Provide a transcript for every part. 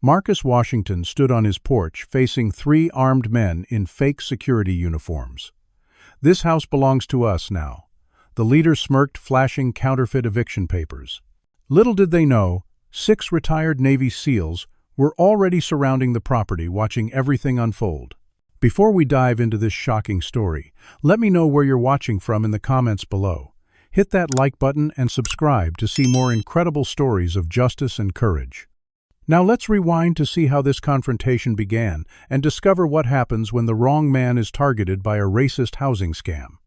Marcus Washington stood on his porch facing three armed men in fake security uniforms. "This house belongs to us now." The leader smirked, flashing counterfeit eviction papers. Little did they know, 6 retired Navy SEALs were already surrounding the property, watching everything unfold. Before we dive into this shocking story, let me know where you're watching from in the comments below. Hit that like button and subscribe to see more incredible stories of justice and courage. Now let's rewind to see how this confrontation began and discover what happens when the wrong man is targeted by a racist housing scam.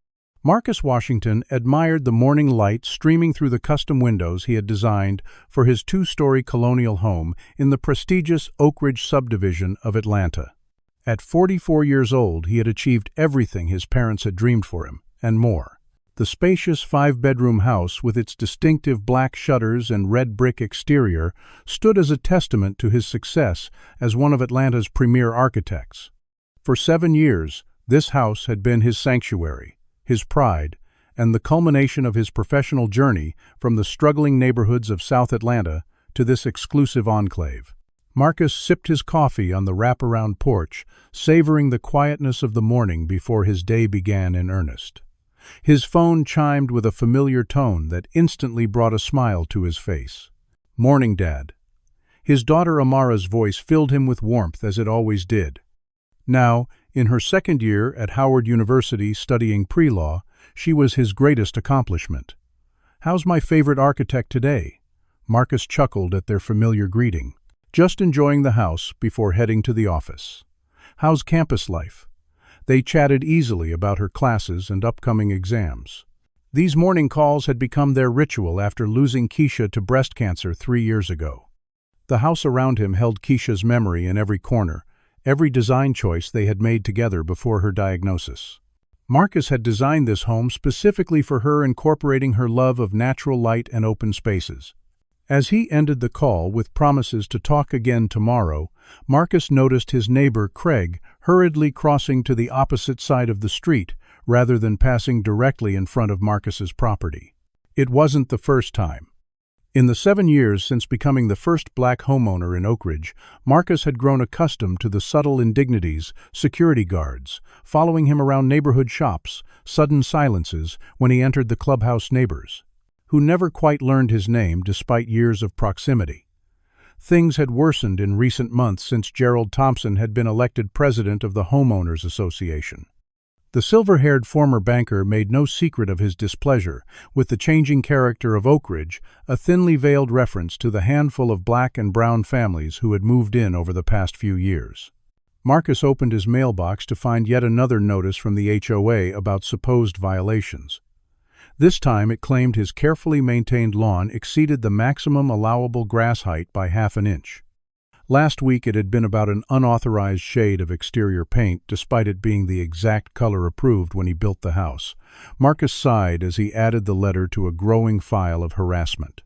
Marcus Washington admired the morning light streaming through the custom windows he had designed for his 2-story colonial home in the prestigious Oak Ridge subdivision of Atlanta. At 44 years old, he had achieved everything his parents had dreamed for him, and more. The spacious 5-bedroom house, with its distinctive black shutters and red brick exterior, stood as a testament to his success as one of Atlanta's premier architects. For 7 years, this house had been his sanctuary, his pride, and the culmination of his professional journey from the struggling neighborhoods of South Atlanta to this exclusive enclave. Marcus sipped his coffee on the wraparound porch, savoring the quietness of the morning before his day began in earnest. His phone chimed with a familiar tone that instantly brought a smile to his face. "Morning, Dad." His daughter Amara's voice filled him with warmth, as it always did. Now, in her 2nd year at Howard University studying pre-law, she was his greatest accomplishment. "How's my favorite architect today?" Marcus chuckled at their familiar greeting. "Just enjoying the house before heading to the office." "How's campus life?" They chatted easily about her classes and upcoming exams. These morning calls had become their ritual after losing Keisha to breast cancer 3 years ago. The house around him held Keisha's memory in every corner, every design choice they had made together before her diagnosis. Marcus had designed this home specifically for her, incorporating her love of natural light and open spaces. As he ended the call with promises to talk again tomorrow, Marcus noticed his neighbor Craig hurriedly crossing to the opposite side of the street rather than passing directly in front of Marcus's property. It wasn't the first time. In the 7 years since becoming the first black homeowner in Oak Ridge, Marcus had grown accustomed to the subtle indignities, security guards, following him around neighborhood shops, sudden silences when he entered the clubhouse neighbors, who never quite learned his name despite years of proximity. Things had worsened in recent months since Gerald Thompson had been elected president of the Homeowners Association. The silver-haired former banker made no secret of his displeasure with the changing character of Oak Ridge, a thinly veiled reference to the handful of black and brown families who had moved in over the past few years. Marcus opened his mailbox to find yet another notice from the HOA about supposed violations. This time it claimed his carefully maintained lawn exceeded the maximum allowable grass height by half an inch. Last week it had been about an unauthorized shade of exterior paint, despite it being the exact color approved when he built the house. Marcus sighed as he added the letter to a growing file of harassment.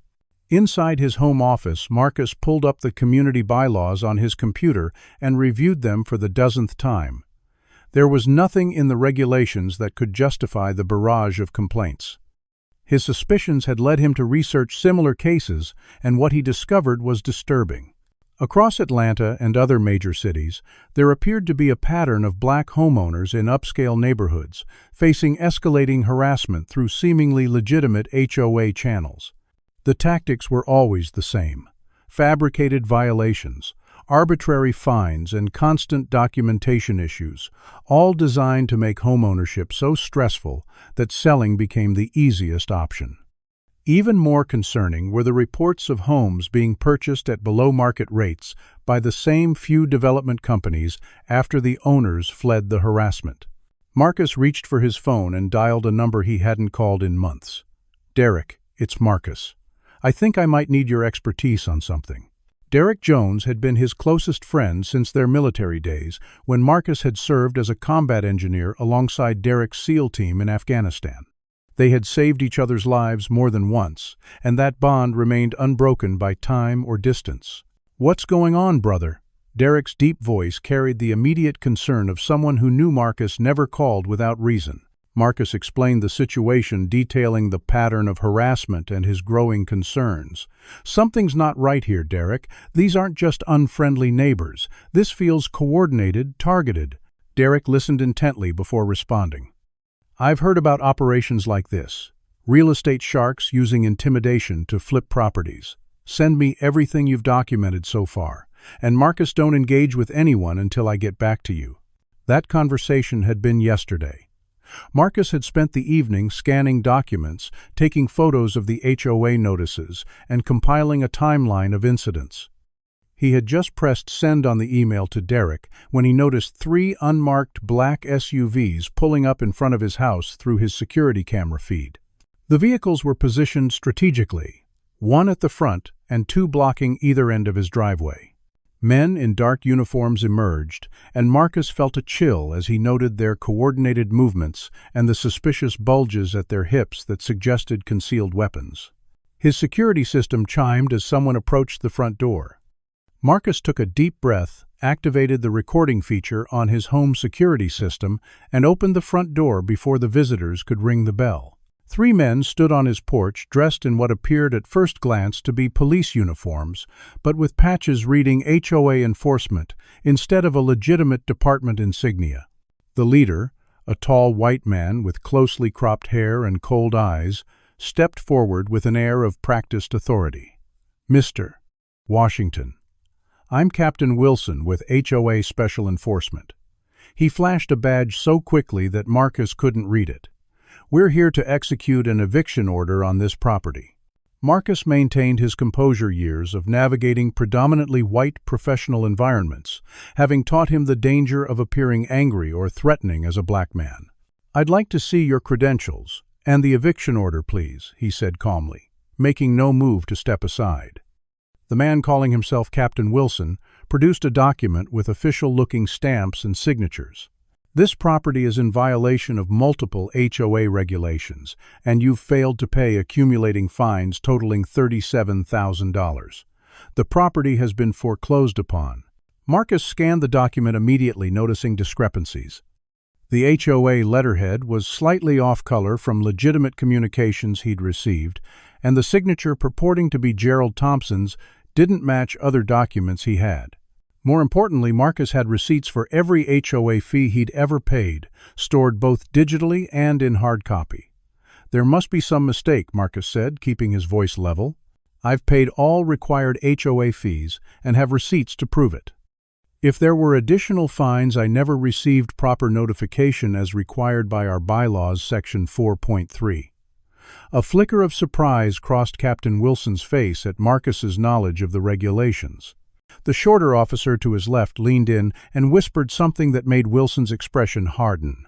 Inside his home office, Marcus pulled up the community bylaws on his computer and reviewed them for the dozenth time. There was nothing in the regulations that could justify the barrage of complaints. His suspicions had led him to research similar cases, and what he discovered was disturbing. Across Atlanta and other major cities, there appeared to be a pattern of black homeowners in upscale neighborhoods facing escalating harassment through seemingly legitimate HOA channels. The tactics were always the same: fabricated violations, arbitrary fines, and constant documentation issues, all designed to make homeownership so stressful that selling became the easiest option. Even more concerning were the reports of homes being purchased at below-market rates by the same few development companies after the owners fled the harassment. Marcus reached for his phone and dialed a number he hadn't called in months. "Derek, it's Marcus. I think I might need your expertise on something." Derek Jones had been his closest friend since their military days, when Marcus had served as a combat engineer alongside Derek's SEAL team in Afghanistan. They had saved each other's lives more than once, and that bond remained unbroken by time or distance. "What's going on, brother?" Derek's deep voice carried the immediate concern of someone who knew Marcus never called without reason. Marcus explained the situation, detailing the pattern of harassment and his growing concerns. "Something's not right here, Derek. These aren't just unfriendly neighbors. This feels coordinated, targeted." Derek listened intently before responding. "I've heard about operations like this. Real estate sharks using intimidation to flip properties. Send me everything you've documented so far. And Marcus, don't engage with anyone until I get back to you." That conversation had been yesterday. Marcus had spent the evening scanning documents, taking photos of the HOA notices, and compiling a timeline of incidents. He had just pressed send on the email to Derek when he noticed 3 unmarked black SUVs pulling up in front of his house through his security camera feed. The vehicles were positioned strategically, 1 at the front and 2 blocking either end of his driveway. Men in dark uniforms emerged, and Marcus felt a chill as he noted their coordinated movements and the suspicious bulges at their hips that suggested concealed weapons. His security system chimed as someone approached the front door. Marcus took a deep breath, activated the recording feature on his home security system, and opened the front door before the visitors could ring the bell. 3 men stood on his porch, dressed in what appeared at first glance to be police uniforms, but with patches reading HOA enforcement instead of a legitimate department insignia. The leader, a tall white man with closely cropped hair and cold eyes, stepped forward with an air of practiced authority. "Mr. Washington, I'm Captain Wilson with HOA Special Enforcement." He flashed a badge so quickly that Marcus couldn't read it. "We're here to execute an eviction order on this property." Marcus maintained his composure, years of navigating predominantly white professional environments, having taught him the danger of appearing angry or threatening as a black man. "I'd like to see your credentials and the eviction order, please," he said calmly, making no move to step aside. The man, calling himself Captain Wilson, produced a document with official-looking stamps and signatures. "This property is in violation of multiple HOA regulations, and you've failed to pay accumulating fines totaling $37,000. The property has been foreclosed upon." Marcus scanned the document immediately, noticing discrepancies. The HOA letterhead was slightly off-color from legitimate communications he'd received, and the signature, purporting to be Gerald Thompson's, didn't match other documents he had. More importantly, Marcus had receipts for every HOA fee he'd ever paid, stored both digitally and in hard copy. "There must be some mistake," Marcus said, keeping his voice level. "I've paid all required HOA fees and have receipts to prove it. If there were additional fines, I never received proper notification as required by our bylaws, Section 4.3. A flicker of surprise crossed Captain Wilson's face at Marcus's knowledge of the regulations. The shorter officer to his left leaned in and whispered something that made Wilson's expression harden.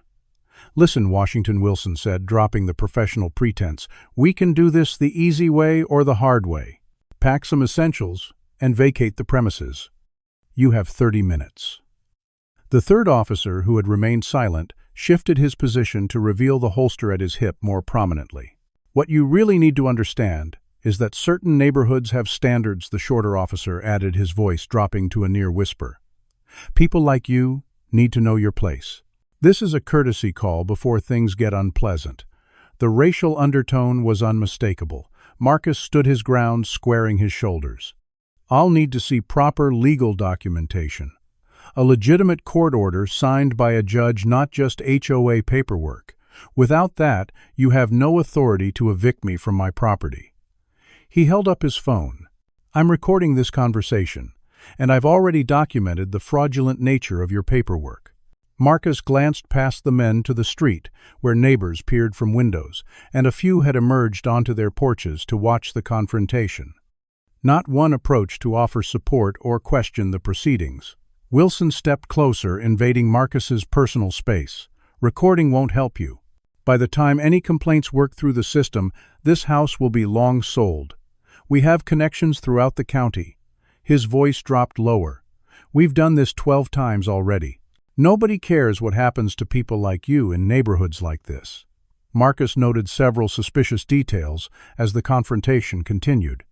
"Listen," Washington, Wilson said, dropping the professional pretense. "We can do this the easy way or the hard way. Pack some essentials and vacate the premises. You have 30 minutes. The third officer, who had remained silent, shifted his position to reveal the holster at his hip more prominently. "What you really need to understand is that certain neighborhoods have standards," the shorter officer added, his voice dropping to a near whisper. "People like you need to know your place. This is a courtesy call before things get unpleasant." The racial undertone was unmistakable. Marcus stood his ground, squaring his shoulders. "I'll need to see proper legal documentation. A legitimate court order signed by a judge, not just HOA paperwork. Without that, you have no authority to evict me from my property." He held up his phone. "I'm recording this conversation, and I've already documented the fraudulent nature of your paperwork." Marcus glanced past the men to the street, where neighbors peered from windows, and a few had emerged onto their porches to watch the confrontation. Not one approached to offer support or question the proceedings. Wilson stepped closer, invading Marcus's personal space. "Recording won't help you. By the time any complaints work through the system, this house will be long sold. We have connections throughout the county." His voice dropped lower. "We've done this 12 times already. Nobody cares what happens to people like you in neighborhoods like this." Marcus noted several suspicious details as the confrontation continued.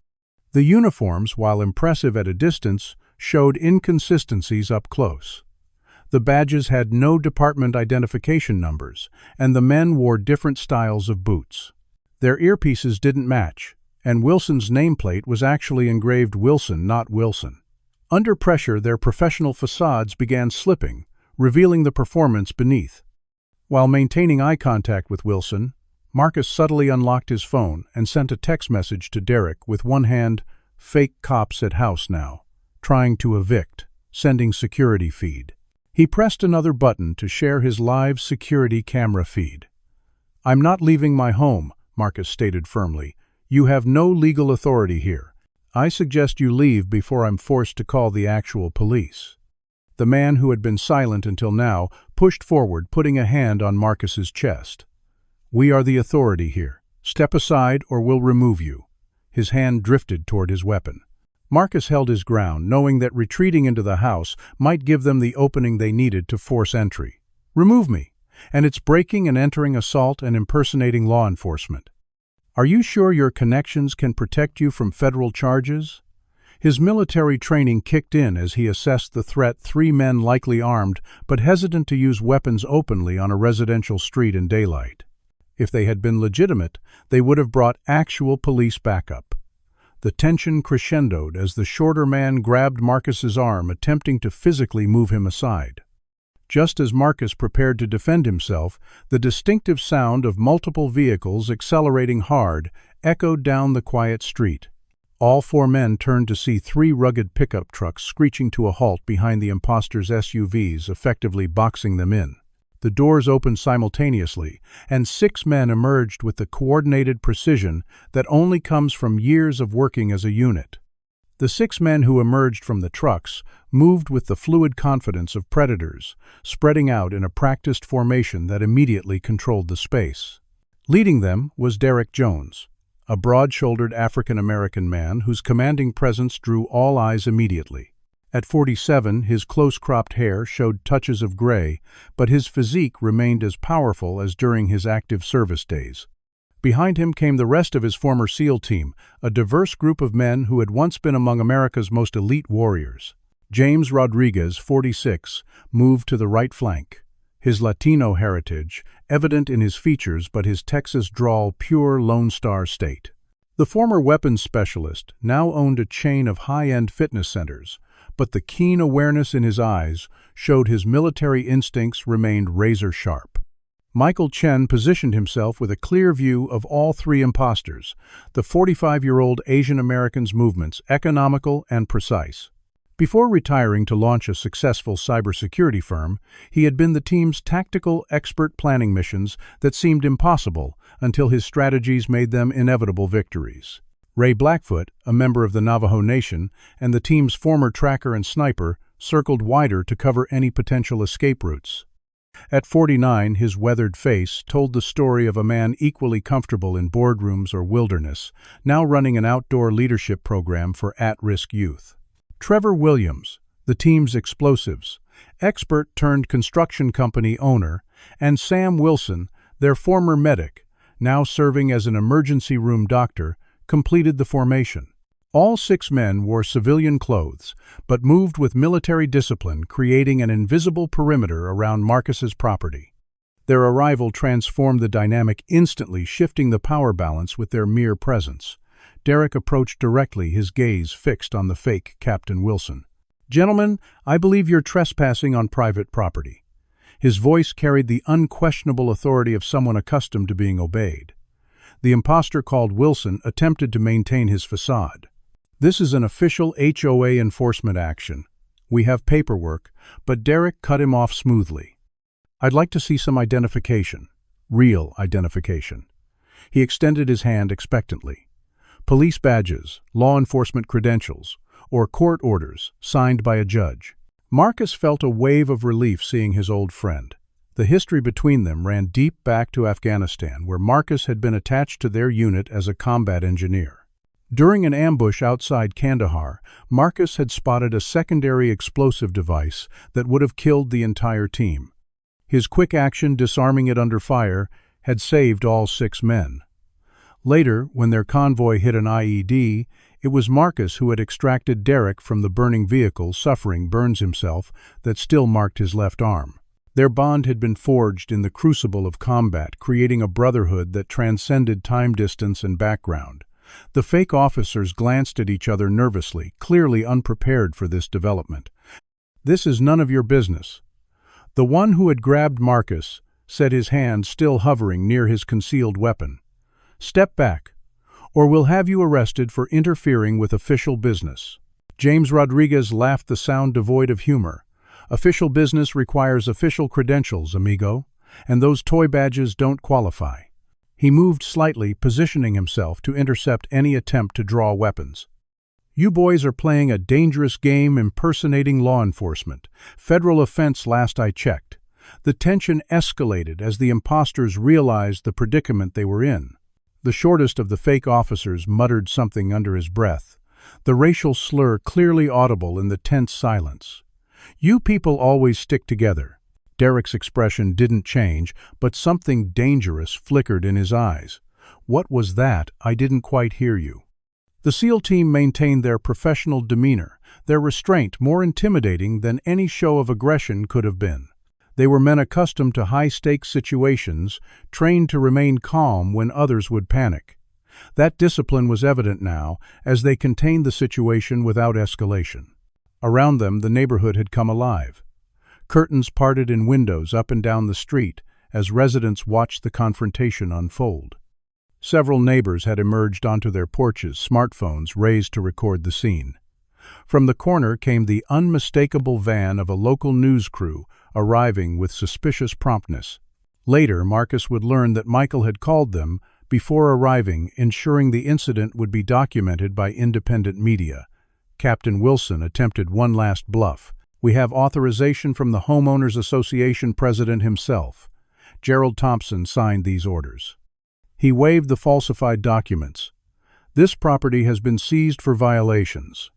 The uniforms, while impressive at a distance, showed inconsistencies up close. The badges had no department identification numbers, and the men wore different styles of boots. Their earpieces didn't match, and Wilson's nameplate was actually engraved Wilson, not Wilson. Under pressure, their professional facades began slipping, revealing the performance beneath. While maintaining eye contact with Wilson, Marcus subtly unlocked his phone and sent a text message to Derek with one hand, "Fake cops at house now. Trying to evict. Sending security feed." He pressed another button to share his live security camera feed. "I'm not leaving my home," Marcus stated firmly. "You have no legal authority here. I suggest you leave before I'm forced to call the actual police." The man, who had been silent until now, pushed forward, putting a hand on Marcus's chest. "We are the authority here. Step aside or we'll remove you." His hand drifted toward his weapon. Marcus held his ground, knowing that retreating into the house might give them the opening they needed to force entry. "Remove me, and it's breaking and entering assault and impersonating law enforcement. Are you sure your connections can protect you from federal charges?" His military training kicked in as he assessed the threat: 3 men likely armed, but hesitant to use weapons openly on a residential street in daylight. If they had been legitimate, they would have brought actual police backup. The tension crescendoed as the shorter man grabbed Marcus's arm, attempting to physically move him aside. Just as Marcus prepared to defend himself, the distinctive sound of multiple vehicles accelerating hard echoed down the quiet street. All 4 men turned to see 3 rugged pickup trucks screeching to a halt behind the imposters' SUVs, effectively boxing them in. The doors opened simultaneously, and 6 men emerged with the coordinated precision that only comes from years of working as a unit. The 6 men who emerged from the trucks moved with the fluid confidence of predators, spreading out in a practiced formation that immediately controlled the space. Leading them was Derek Jones, a broad-shouldered African-American man whose commanding presence drew all eyes immediately. At 47, his close-cropped hair showed touches of gray, but his physique remained as powerful as during his active service days. Behind him came the rest of his former SEAL team, a diverse group of men who had once been among America's most elite warriors. James Rodriguez, 46, moved to the right flank, his Latino heritage evident in his features but his Texas drawl pure Lone Star State. The former weapons specialist now owned a chain of high-end fitness centers, but the keen awareness in his eyes showed his military instincts remained razor-sharp. Michael Chen positioned himself with a clear view of all 3 imposters, the 45-year-old Asian American's movements economical and precise. Before retiring to launch a successful cybersecurity firm, he had been the team's tactical expert, planning missions that seemed impossible until his strategies made them inevitable victories. Ray Blackfoot, a member of the Navajo Nation and the team's former tracker and sniper, circled wider to cover any potential escape routes. At 49, his weathered face told the story of a man equally comfortable in boardrooms or wilderness, now running an outdoor leadership program for at-risk youth. Trevor Williams, the team's explosives expert turned construction company owner, and Sam Wilson, their former medic, now serving as an emergency room doctor, completed the formation. All 6 men wore civilian clothes, but moved with military discipline, creating an invisible perimeter around Marcus's property. Their arrival transformed the dynamic, instantly shifting the power balance with their mere presence. Derek approached directly, his gaze fixed on the fake Captain Wilson. "Gentlemen, I believe you're trespassing on private property." His voice carried the unquestionable authority of someone accustomed to being obeyed. The imposter, called Wilson, attempted to maintain his facade. "This is an official HOA enforcement action. We have paperwork," but Derek cut him off smoothly. "I'd like to see some identification. Real identification." He extended his hand expectantly. Police badges, law enforcement credentials, or court orders signed by a judge. Marcus felt a wave of relief seeing his old friend. The history between them ran deep back to Afghanistan, where Marcus had been attached to their unit as a combat engineer. During an ambush outside Kandahar, Marcus had spotted a secondary explosive device that would have killed the entire team. His quick action, disarming it under fire, had saved all 6 men. Later, when their convoy hit an IED, It was Marcus who had extracted Derek from the burning vehicle, suffering burns himself that still marked his left arm. Their bond had been forged in the crucible of combat, creating a brotherhood that transcended time, distance, and background. The fake officers glanced at each other nervously, clearly unprepared for this development. "This is none of your business." The one who had grabbed Marcus said, his hand still hovering near his concealed weapon. "Step back, or we'll have you arrested for interfering with official business." James Rodriguez laughed, the sound devoid of humor. "Official business requires official credentials, amigo, and those toy badges don't qualify." He moved slightly, positioning himself to intercept any attempt to draw weapons. "You boys are playing a dangerous game impersonating law enforcement. Federal offense last I checked." The tension escalated as the imposters realized the predicament they were in. The shortest of the fake officers muttered something under his breath, the racial slur clearly audible in the tense silence. "You people always stick together." Derek's expression didn't change, but something dangerous flickered in his eyes. "What was that? I didn't quite hear you." The SEAL team maintained their professional demeanor, their restraint more intimidating than any show of aggression could have been. They were men accustomed to high-stakes situations, trained to remain calm when others would panic. That discipline was evident now, as they contained the situation without escalation. Around them, the neighborhood had come alive. Curtains parted in windows up and down the street as residents watched the confrontation unfold. Several neighbors had emerged onto their porches, smartphones raised to record the scene. From the corner came the unmistakable van of a local news crew, arriving with suspicious promptness. Later, Marcus would learn that Michael had called them before arriving, ensuring the incident would be documented by independent media. Captain Wilson attempted one last bluff. "We have authorization from the Homeowners Association president himself." Gerald Thompson signed these orders. He waved the falsified documents. "This property has been seized for violations.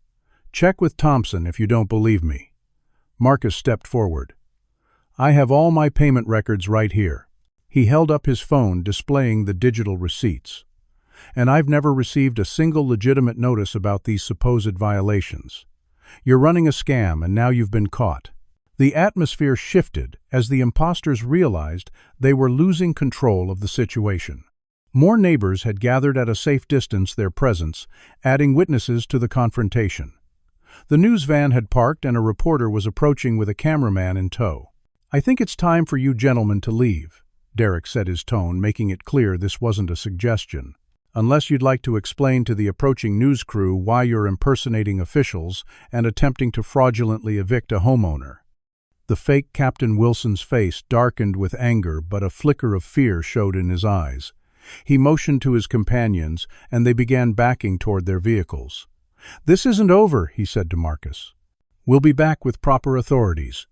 Check with Thompson if you don't believe me." Marcus stepped forward. "I have all my payment records right here." He held up his phone, displaying the digital receipts. "And I've never received a single legitimate notice about these supposed violations. You're running a scam, and now you've been caught." The atmosphere shifted as the imposters realized they were losing control of the situation. More neighbors had gathered at a safe distance, their presence adding witnesses to the confrontation. The news van had parked and a reporter was approaching with a cameraman in tow. "I think it's time for you gentlemen to leave," Derek set his tone, making it clear this wasn't a suggestion. "Unless you'd like to explain to the approaching news crew why you're impersonating officials and attempting to fraudulently evict a homeowner." The fake Captain Wilson's face darkened with anger, but a flicker of fear showed in his eyes. He motioned to his companions, and they began backing toward their vehicles. "This isn't over," he said to Marcus. "We'll be back with proper authorities."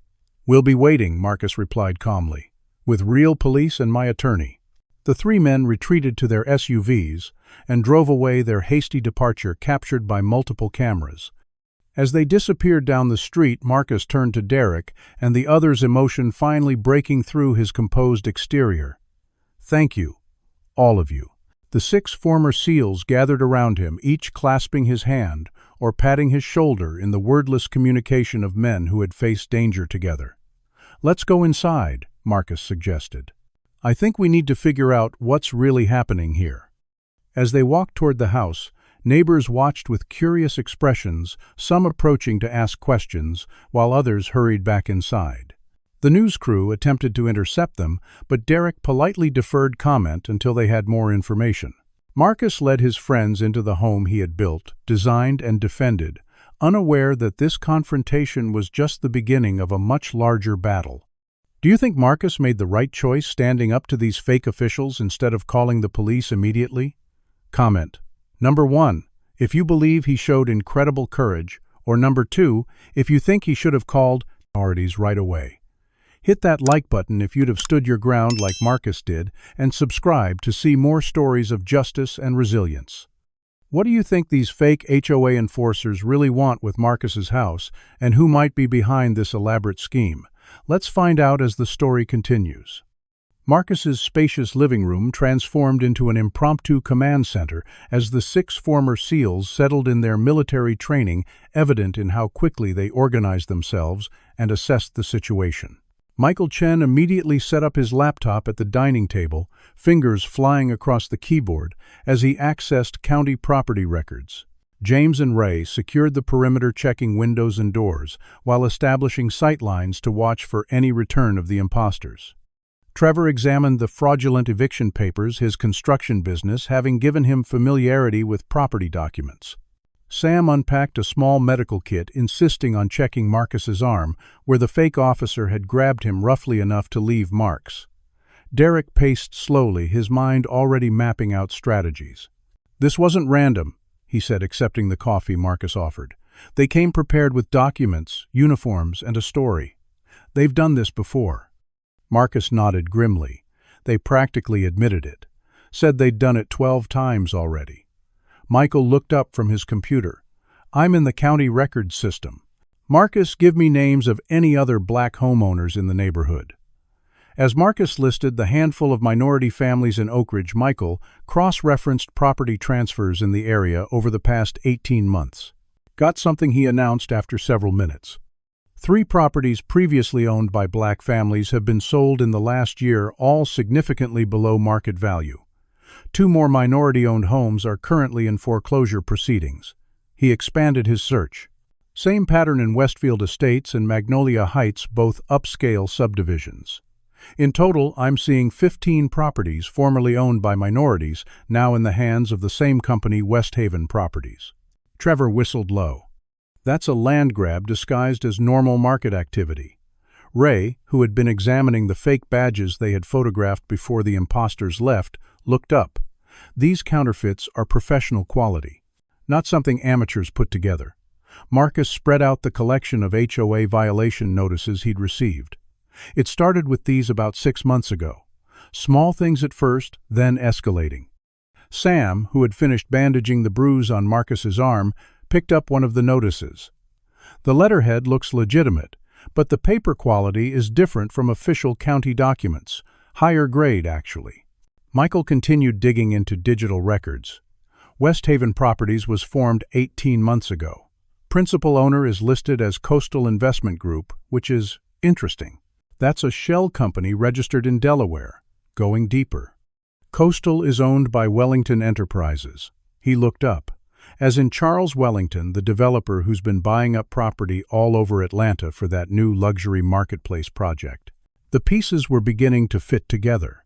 "We'll be waiting," Marcus replied calmly, "with real police and my attorney." The three men retreated to their SUVs and drove away, their hasty departure captured by multiple cameras. As they disappeared down the street, Marcus turned to Derek, and the others' emotion finally breaking through his composed exterior. "Thank you, all of you." The 6 former SEALs gathered around him, each clasping his hand or patting his shoulder in the wordless communication of men who had faced danger together. "Let's go inside," Marcus suggested. "I think we need to figure out what's really happening here." As they walked toward the house, neighbors watched with curious expressions, some approaching to ask questions, while others hurried back inside. The news crew attempted to intercept them, but Derek politely deferred comment until they had more information. Marcus led his friends into the home he had built, designed, and defended, unaware that this confrontation was just the beginning of a much larger battle. Do you think Marcus made the right choice standing up to these fake officials instead of calling the police immediately? Comment. Number 1, if you believe he showed incredible courage, or number 2, if you think he should have called authorities right away. Hit that like button if you'd have stood your ground like Marcus did, and subscribe to see more stories of justice and resilience. What do you think these fake HOA enforcers really want with Marcus's house, and who might be behind this elaborate scheme? Let's find out as the story continues. Marcus's spacious living room transformed into an impromptu command center as the 6 former SEALs settled in their military training, evident in how quickly they organized themselves and assessed the situation. Michael Chen immediately set up his laptop at the dining table, fingers flying across the keyboard as he accessed county property records. James and Ray secured the perimeter, checking windows and doors, while establishing sight lines to watch for any return of the imposters. Trevor examined the fraudulent eviction papers, his construction business having given him familiarity with property documents. Sam unpacked a small medical kit, insisting on checking Marcus's arm, where the fake officer had grabbed him roughly enough to leave marks. Derek paced slowly, his mind already mapping out strategies. "This wasn't random," he said, accepting the coffee Marcus offered. "They came prepared with documents, uniforms, and a story. They've done this before." Marcus nodded grimly. They practically admitted it. Said they'd done it 12 times already. Michael looked up from his computer. "I'm in the county records system. Marcus, give me names of any other black homeowners in the neighborhood." As Marcus listed the handful of minority families in Oak Ridge, Michael cross-referenced property transfers in the area over the past 18 months. "Got something," he announced after several minutes. 3 properties previously owned by black families have been sold in the last year, all significantly below market value. 2 more minority-owned homes are currently in foreclosure proceedings. He expanded his search. Same pattern in Westfield Estates and Magnolia Heights, both upscale subdivisions. In total, I'm seeing 15 properties formerly owned by minorities now in the hands of the same company, West Haven Properties. Trevor whistled low. That's a land grab disguised as normal market activity. Ray, who had been examining the fake badges they had photographed before the imposters left, looked up. These counterfeits are professional quality, not something amateurs put together. Marcus spread out the collection of HOA violation notices he'd received. It started with these about 6 months ago. Small things at first, then escalating. Sam, who had finished bandaging the bruise on Marcus's arm, picked up one of the notices. The letterhead looks legitimate, but the paper quality is different from official county documents, higher grade actually. Michael continued digging into digital records. West Haven Properties was formed 18 months ago. Principal owner is listed as Coastal Investment Group, which is interesting. That's a shell company registered in Delaware. Going deeper. Coastal is owned by Wellington Enterprises. He looked up. As in Charles Wellington, the developer who's been buying up property all over Atlanta for that new luxury marketplace project. The pieces were beginning to fit together.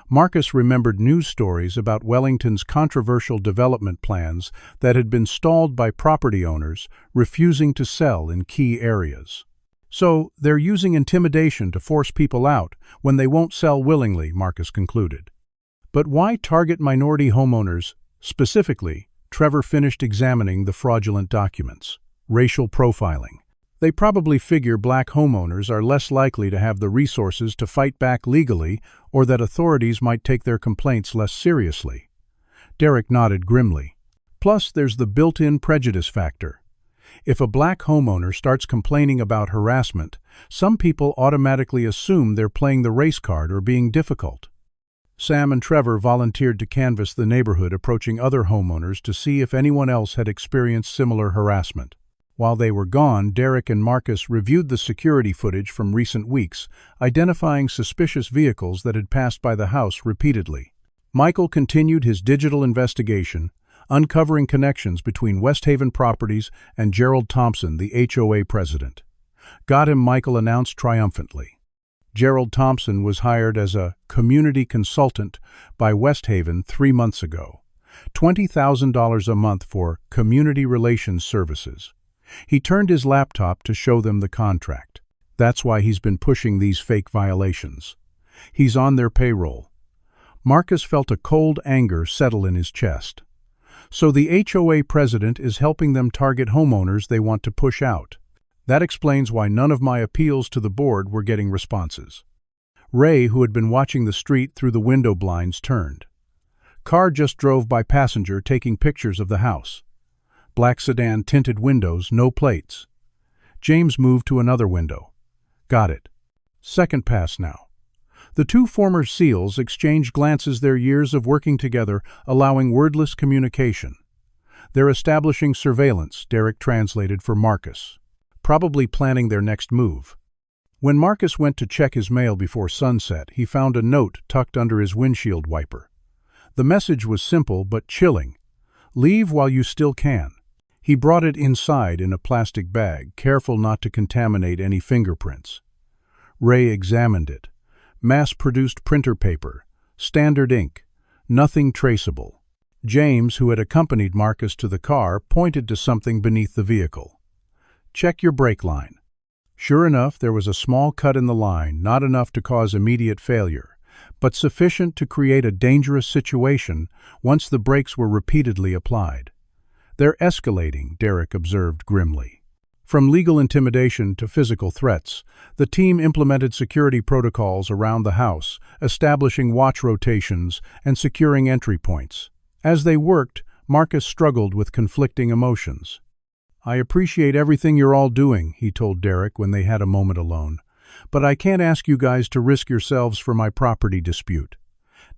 Marcus remembered news stories about Wellington's controversial development plans that had been stalled by property owners refusing to sell in key areas. So, they're using intimidation to force people out when they won't sell willingly, Marcus concluded. But why target minority homeowners specifically? Trevor finished examining the fraudulent documents. Racial profiling. They probably figure black homeowners are less likely to have the resources to fight back legally, or that authorities might take their complaints less seriously. Derek nodded grimly. Plus, there's the built-in prejudice factor. If a black homeowner starts complaining about harassment, some people automatically assume they're playing the race card or being difficult. Sam and Trevor volunteered to canvass the neighborhood, approaching other homeowners to see if anyone else had experienced similar harassment. While they were gone, Derek and Marcus reviewed the security footage from recent weeks, identifying suspicious vehicles that had passed by the house repeatedly. Michael continued his digital investigation, uncovering connections between West Haven Properties and Gerald Thompson, the HOA president. "Got him," Michael announced triumphantly. Gerald Thompson was hired as a community consultant by West Haven 3 months ago. $20,000 a month for community relations services. He turned his laptop to show them the contract. That's why he's been pushing these fake violations. He's on their payroll. Marcus felt a cold anger settle in his chest. So the HOA president is helping them target homeowners they want to push out. That explains why none of my appeals to the board were getting responses. Ray, who had been watching the street through the window blinds, turned. Car just drove by, passenger taking pictures of the house. Black sedan, tinted windows, no plates. James moved to another window. Got it. Second pass now. The two former SEALs exchanged glances, their years of working together allowing wordless communication. "They're establishing surveillance," Derek translated for Marcus. "Probably planning their next move." When Marcus went to check his mail before sunset, he found a note tucked under his windshield wiper. The message was simple but chilling. "Leave while you still can." He brought it inside in a plastic bag, careful not to contaminate any fingerprints. Ray examined it. Mass-produced printer paper, standard ink, nothing traceable. James, who had accompanied Marcus to the car, pointed to something beneath the vehicle. "Check your brake line." Sure enough, there was a small cut in the line, not enough to cause immediate failure, but sufficient to create a dangerous situation once the brakes were repeatedly applied. "They're escalating," Derek observed grimly. From legal intimidation to physical threats, the team implemented security protocols around the house, establishing watch rotations and securing entry points. As they worked, Marcus struggled with conflicting emotions. "I appreciate everything you're all doing," he told Derek when they had a moment alone, "but I can't ask you guys to risk yourselves for my property dispute."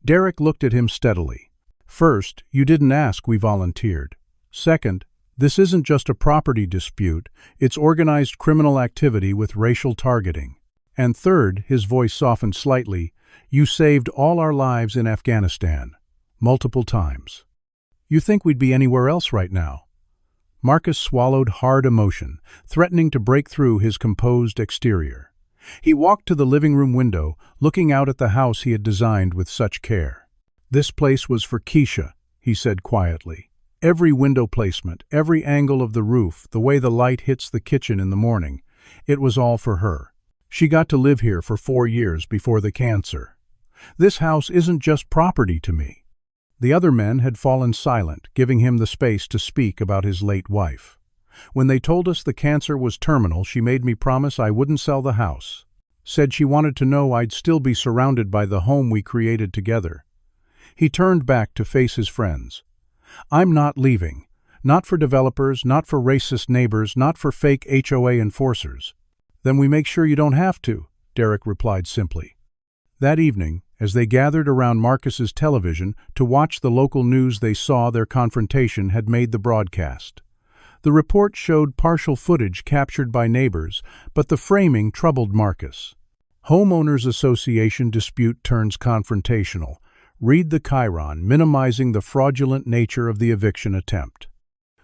Derek looked at him steadily. "First, you didn't ask, we volunteered. Second, this isn't just a property dispute, it's organized criminal activity with racial targeting. And third," his voice softened slightly, "you saved all our lives in Afghanistan. Multiple times. You think we'd be anywhere else right now?" Marcus swallowed hard emotion, threatening to break through his composed exterior. He walked to the living room window, looking out at the house he had designed with such care. "This place was for Keisha," he said quietly. "Every window placement, every angle of the roof, the way the light hits the kitchen in the morning, it was all for her. She got to live here for 4 years before the cancer. This house isn't just property to me." The other men had fallen silent, giving him the space to speak about his late wife. "When they told us the cancer was terminal, she made me promise I wouldn't sell the house. Said she wanted to know I'd still be surrounded by the home we created together." He turned back to face his friends. "I'm not leaving. Not for developers, not for racist neighbors, not for fake HOA enforcers." "Then we make sure you don't have to," Derek replied simply. That evening, as they gathered around Marcus's television to watch the local news, they saw their confrontation had made the broadcast. The report showed partial footage captured by neighbors, but the framing troubled Marcus. "Homeowners Association dispute turns confrontational. Read the chyron, minimizing the fraudulent nature of the eviction attempt."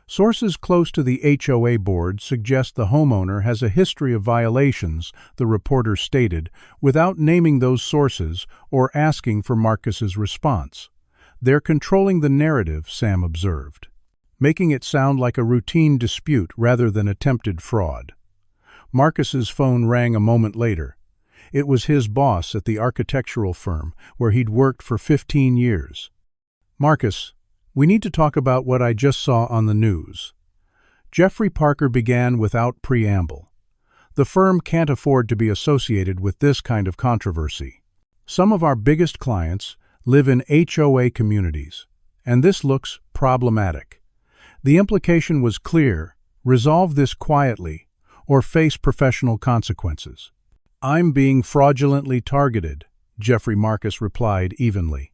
Sources close to the HOA board suggest the homeowner has a history of violations, the reporter stated, without naming those sources or asking for Marcus's response. "They're controlling the narrative," Sam observed, making it sound like a routine dispute rather than attempted fraud. Marcus's phone rang a moment later. It was his boss at the architectural firm where he'd worked for 15 years. "Marcus, we need to talk about what I just saw on the news." Jeffrey Parker began without preamble. "The firm can't afford to be associated with this kind of controversy. Some of our biggest clients live in HOA communities, and this looks problematic. The implication was clear: resolve this quietly or face professional consequences." "I'm being fraudulently targeted," Jeffrey Marcus replied evenly.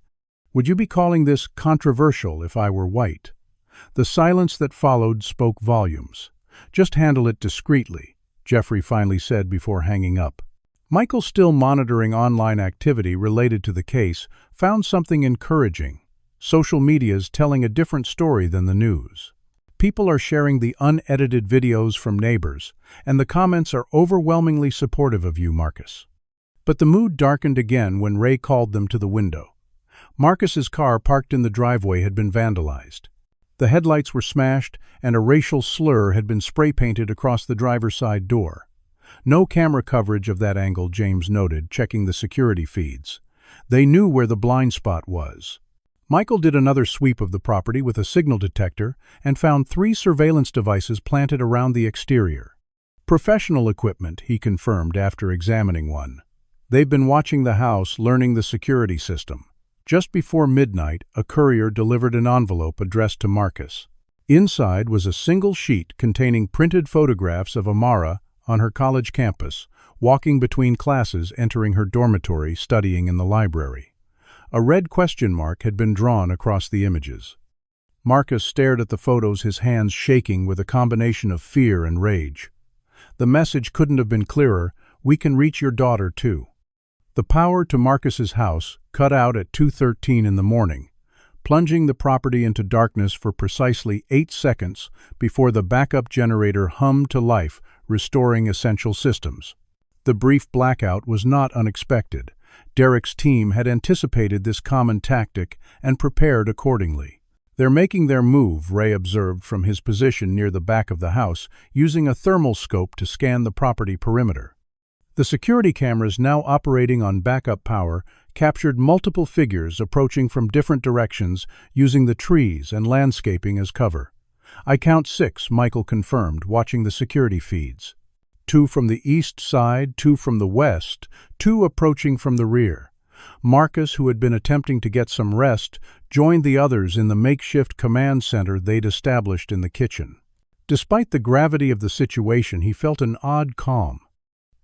"Would you be calling this controversial if I were white?" The silence that followed spoke volumes. "Just handle it discreetly," Jeffrey finally said before hanging up. Michael, still monitoring online activity related to the case, found something encouraging. Social media's telling a different story than the news. People are sharing the unedited videos from neighbors, and the comments are overwhelmingly supportive of you, Marcus. But the mood darkened again when Ray called them to the window. Marcus's car parked in the driveway had been vandalized. The headlights were smashed, and a racial slur had been spray-painted across the driver's side door. No camera coverage of that angle, James noted, checking the security feeds. They knew where the blind spot was. Michael did another sweep of the property with a signal detector and found 3 surveillance devices planted around the exterior. "Professional equipment," he confirmed after examining one. "They've been watching the house, learning the security system." Just before midnight, a courier delivered an envelope addressed to Marcus. Inside was a single sheet containing printed photographs of Amara on her college campus, walking between classes, entering her dormitory, studying in the library. A red question mark had been drawn across the images. Marcus stared at the photos, his hands shaking with a combination of fear and rage. The message couldn't have been clearer: "We can reach your daughter, too." The power to Marcus's house cut out at 2:13 in the morning, plunging the property into darkness for precisely 8 seconds before the backup generator hummed to life, restoring essential systems. The brief blackout was not unexpected. Derek's team had anticipated this common tactic and prepared accordingly. "They're making their move," Ray observed from his position near the back of the house, using a thermal scope to scan the property perimeter. The security cameras, now operating on backup power, captured multiple figures approaching from different directions, using the trees and landscaping as cover. "I count 6, Michael confirmed, watching the security feeds. 2 from the east side, 2 from the west, 2 approaching from the rear." Marcus, who had been attempting to get some rest, joined the others in the makeshift command center they'd established in the kitchen. Despite the gravity of the situation, he felt an odd calm.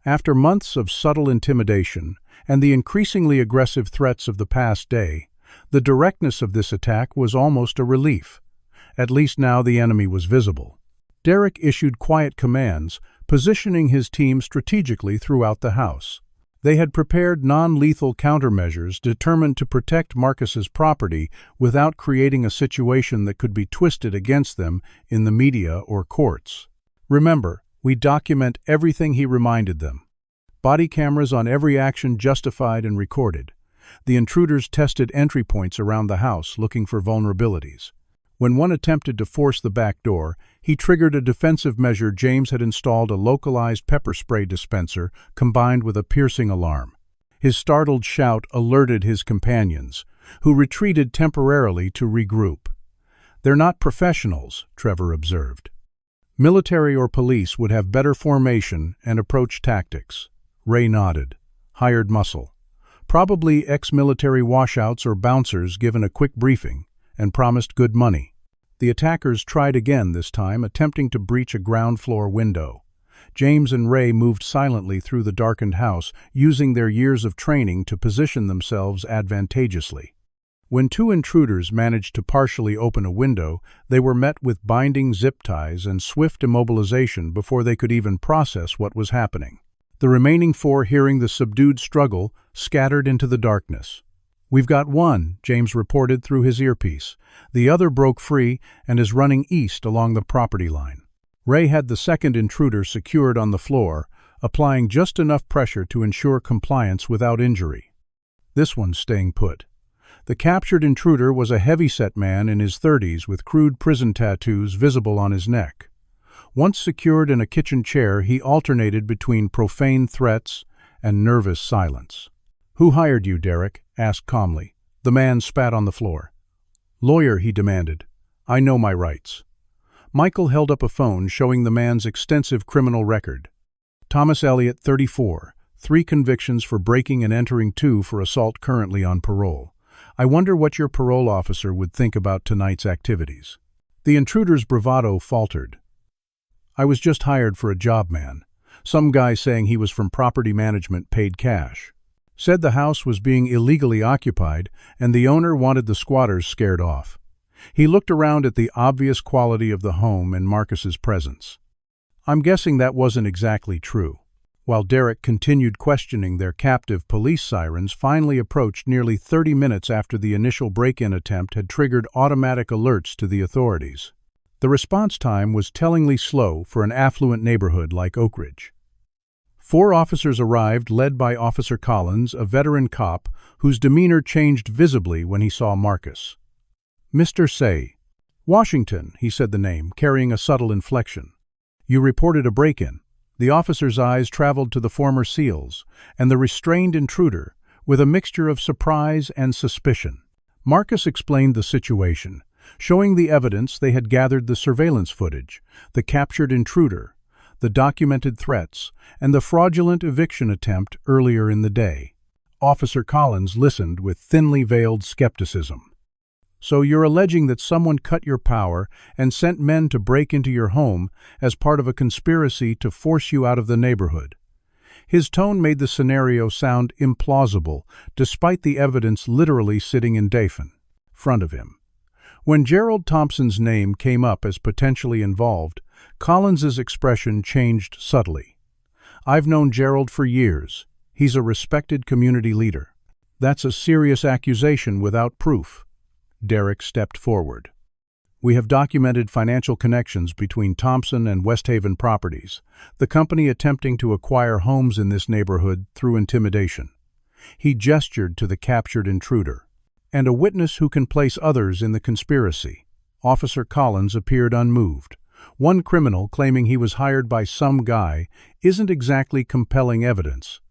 After months of subtle intimidation and the increasingly aggressive threats of the past day, the directness of this attack was almost a relief. At least now the enemy was visible. Derek issued quiet commands, positioning his team strategically throughout the house. They had prepared non-lethal countermeasures determined to protect Marcus's property without creating a situation that could be twisted against them in the media or courts. "Remember, we document everything," he reminded them. Body cameras on every action justified and recorded. The intruders tested entry points around the house, looking for vulnerabilities. When one attempted to force the back door, he triggered a defensive measure. James had installed a localized pepper spray dispenser combined with a piercing alarm. His startled shout alerted his companions, who retreated temporarily to regroup. "They're not professionals," Trevor observed. "Military or police would have better formation and approach tactics." Ray nodded. "Hired muscle. Probably ex-military washouts or bouncers given a quick briefing and promised good money." The attackers tried again this time, attempting to breach a ground-floor window. James and Ray moved silently through the darkened house, using their years of training to position themselves advantageously. When 2 intruders managed to partially open a window, they were met with binding zip ties and swift immobilization before they could even process what was happening. The remaining 4, hearing the subdued struggle, scattered into the darkness. "We've got one," James reported through his earpiece. "The other broke free and is running east along the property line." Ray had the second intruder secured on the floor, applying just enough pressure to ensure compliance without injury. This one's staying put. The captured intruder was a heavy-set man in his 30s with crude prison tattoos visible on his neck. Once secured in a kitchen chair, he alternated between profane threats and nervous silence. "Who hired you, Derek?" asked calmly. The man spat on the floor. "Lawyer," he demanded. "I know my rights." Michael held up a phone showing the man's extensive criminal record. "Thomas Elliott, 34, 3 convictions for breaking and entering, 2 for assault, currently on parole. I wonder what your parole officer would think about tonight's activities." The intruder's bravado faltered. "I was just hired for a job, man. Some guy saying he was from property management paid cash. Said the house was being illegally occupied and the owner wanted the squatters scared off." He looked around at the obvious quality of the home and Marcus's presence. "I'm guessing that wasn't exactly true." While Derek continued questioning, their captive police sirens finally approached nearly 30 minutes after the initial break-in attempt had triggered automatic alerts to the authorities. The response time was tellingly slow for an affluent neighborhood like Oak Ridge. 4 officers arrived, led by Officer Collins, a veteran cop whose demeanor changed visibly when he saw Marcus. "Mr. Say." "Washington," he said the name, carrying a subtle inflection. "You reported a break-in." The officer's eyes traveled to the former SEALs and the restrained intruder with a mixture of surprise and suspicion. Marcus explained the situation, showing the evidence they had gathered: the surveillance footage, the captured intruder, the documented threats, and the fraudulent eviction attempt earlier in the day. Officer Collins listened with thinly veiled skepticism. "So you're alleging that someone cut your power and sent men to break into your home as part of a conspiracy to force you out of the neighborhood?" His tone made the scenario sound implausible, despite the evidence literally sitting in front of him. When Gerald Thompson's name came up as potentially involved, Collins's expression changed subtly. "I've known Gerald for years. He's a respected community leader." "That's a serious accusation without proof." Derek stepped forward. "We have documented financial connections between Thompson and West Haven Properties, the company attempting to acquire homes in this neighborhood through intimidation." He gestured to the captured intruder. "And a witness who can place others in the conspiracy." Officer Collins appeared unmoved. One criminal claiming he was hired by some guy isn't exactly compelling evidence.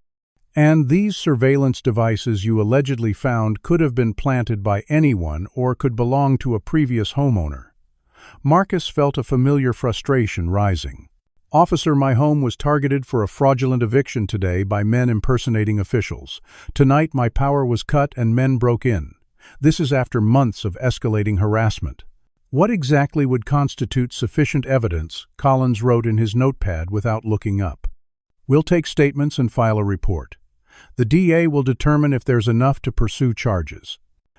"And these surveillance devices you allegedly found could have been planted by anyone or could belong to a previous homeowner." Marcus felt a familiar frustration rising. "Officer, my home was targeted for a fraudulent eviction today by men impersonating officials. Tonight my power was cut and men broke in. This is after months of escalating harassment." "What exactly would constitute sufficient evidence?" Collins wrote in his notepad without looking up. "We'll take statements and file a report. The DA will determine if there's enough to pursue charges."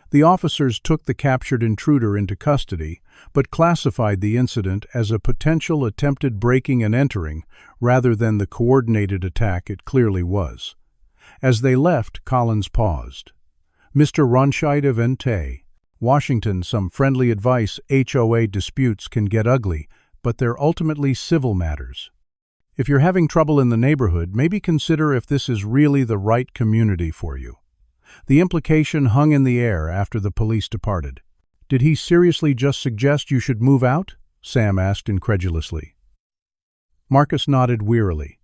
The officers took the captured intruder into custody, but classified the incident as a potential attempted breaking and entering rather than the coordinated attack it clearly was. As they left, Collins paused. "Mr. Ronscheid, Washington, some friendly advice. HOA disputes can get ugly, but they're ultimately civil matters. If you're having trouble in the neighborhood, maybe consider if this is really the right community for you." The implication hung in the air after the police departed. "Did he seriously just suggest you should move out?" Sam asked incredulously. Marcus nodded wearily.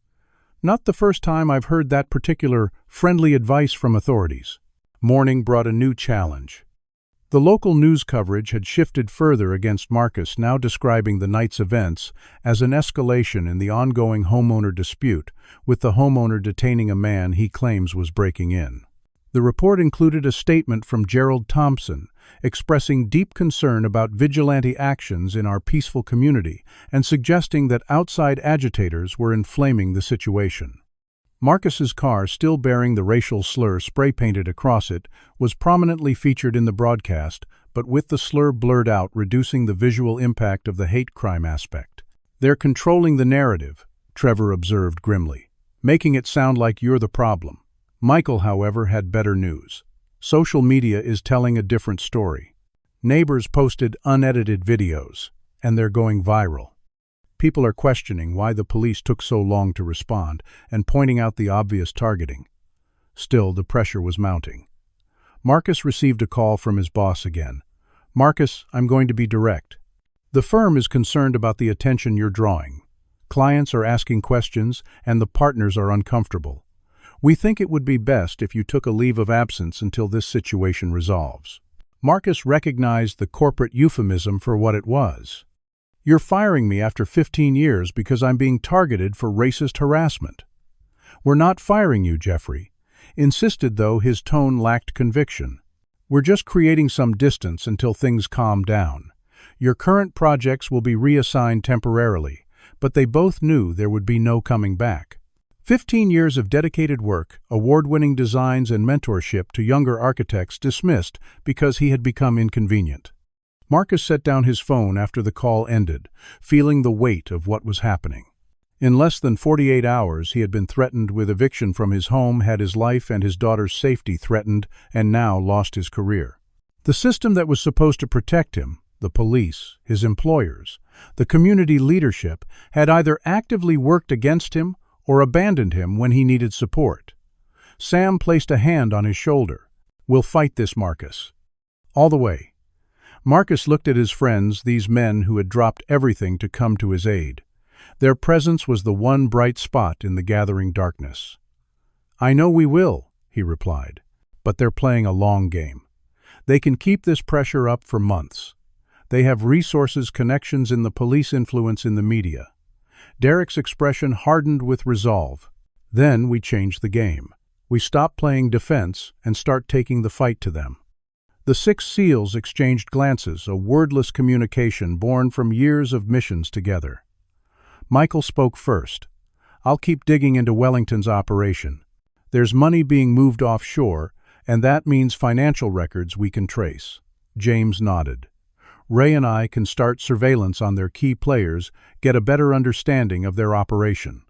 "Not the first time I've heard that particular friendly advice from authorities." Morning brought a new challenge. The local news coverage had shifted further against Marcus, now describing the night's events as an escalation in the ongoing homeowner dispute, with the homeowner detaining a man he claims was breaking in. The report included a statement from Gerald Thompson, expressing deep concern about vigilante actions in our peaceful community and suggesting that outside agitators were inflaming the situation. Marcus's car, still bearing the racial slur spray-painted across it, was prominently featured in the broadcast, but with the slur blurred out, reducing the visual impact of the hate crime aspect. "They're controlling the narrative," Trevor observed grimly, "making it sound like you're the problem." Michael, however, had better news. Social media is telling a different story. Neighbors posted unedited videos, and they're going viral. People are questioning why the police took so long to respond and pointing out the obvious targeting. Still, the pressure was mounting. Marcus received a call from his boss again. "Marcus, I'm going to be direct. The firm is concerned about the attention you're drawing. Clients are asking questions, and the partners are uncomfortable. We think it would be best if you took a leave of absence until this situation resolves." Marcus recognized the corporate euphemism for what it was. "You're firing me after 15 years because I'm being targeted for racist harassment." "We're not firing you, Jeffrey," insisted, though his tone lacked conviction. "We're just creating some distance until things calm down. Your current projects will be reassigned temporarily, but they both knew there would be no coming back. 15 years of dedicated work, award-winning designs and mentorship to younger architects dismissed because he had become inconvenient." Marcus set down his phone after the call ended, feeling the weight of what was happening. In less than 48 hours, he had been threatened with eviction from his home, had his life and his daughter's safety threatened, and now lost his career. The system that was supposed to protect him, the police, his employers, the community leadership, had either actively worked against him or abandoned him when he needed support. Sam placed a hand on his shoulder. "We'll fight this, Marcus. All the way." Marcus looked at his friends, these men who had dropped everything to come to his aid. Their presence was the one bright spot in the gathering darkness. "I know we will," he replied, "but they're playing a long game. They can keep this pressure up for months. They have resources, connections in the police, influence in the media." Derek's expression hardened with resolve. "Then we change the game. We stop playing defense and start taking the fight to them." The 6 SEALs exchanged glances, a wordless communication born from years of missions together. Michael spoke first. I'll keep digging into Wellington's operation. There's money being moved offshore, and that means financial records we can trace." James nodded. "Ray and I can start surveillance on their key players, get a better understanding of their operation."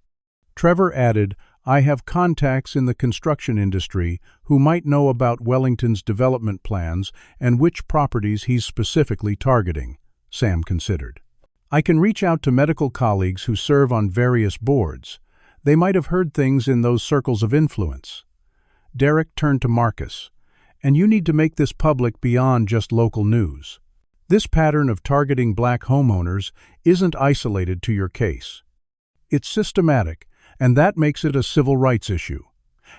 Trevor added, "I have contacts in the construction industry who might know about Wellington's development plans and which properties he's specifically targeting." Sam considered. "I can reach out to medical colleagues who serve on various boards. They might have heard things in those circles of influence." Derek turned to Marcus. "And you need to make this public beyond just local news. This pattern of targeting black homeowners isn't isolated to your case. It's systematic, and that makes it a civil rights issue."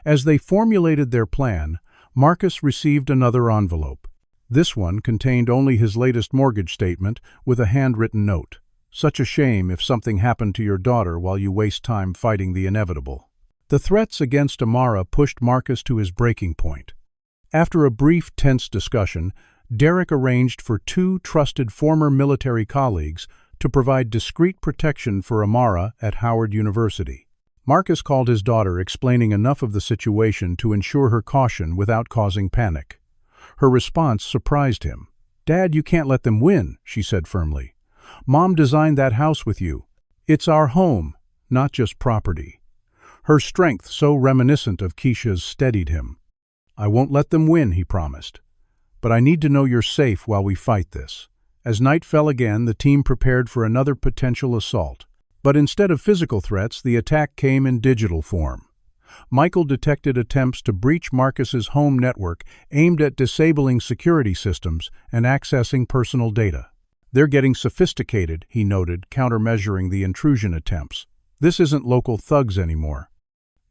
As they formulated their plan, Marcus received another envelope. This one contained only his latest mortgage statement with a handwritten note. "Such a shame if something happened to your daughter while you waste time fighting the inevitable." The threats against Amara pushed Marcus to his breaking point. After a brief, tense discussion, Derek arranged for two trusted former military colleagues to provide discreet protection for Amara at Howard University. Marcus called his daughter, explaining enough of the situation to ensure her caution without causing panic. Her response surprised him. "Dad, you can't let them win," she said firmly. "Mom designed that house with you. It's our home, not just property." Her strength, so reminiscent of Keisha's, steadied him. "I won't let them win," he promised. "But I need to know you're safe while we fight this." As night fell again, the team prepared for another potential assault. But instead of physical threats, the attack came in digital form. Michael detected attempts to breach Marcus's home network aimed at disabling security systems and accessing personal data. "They're getting sophisticated," he noted, countermeasuring the intrusion attempts. "This isn't local thugs anymore.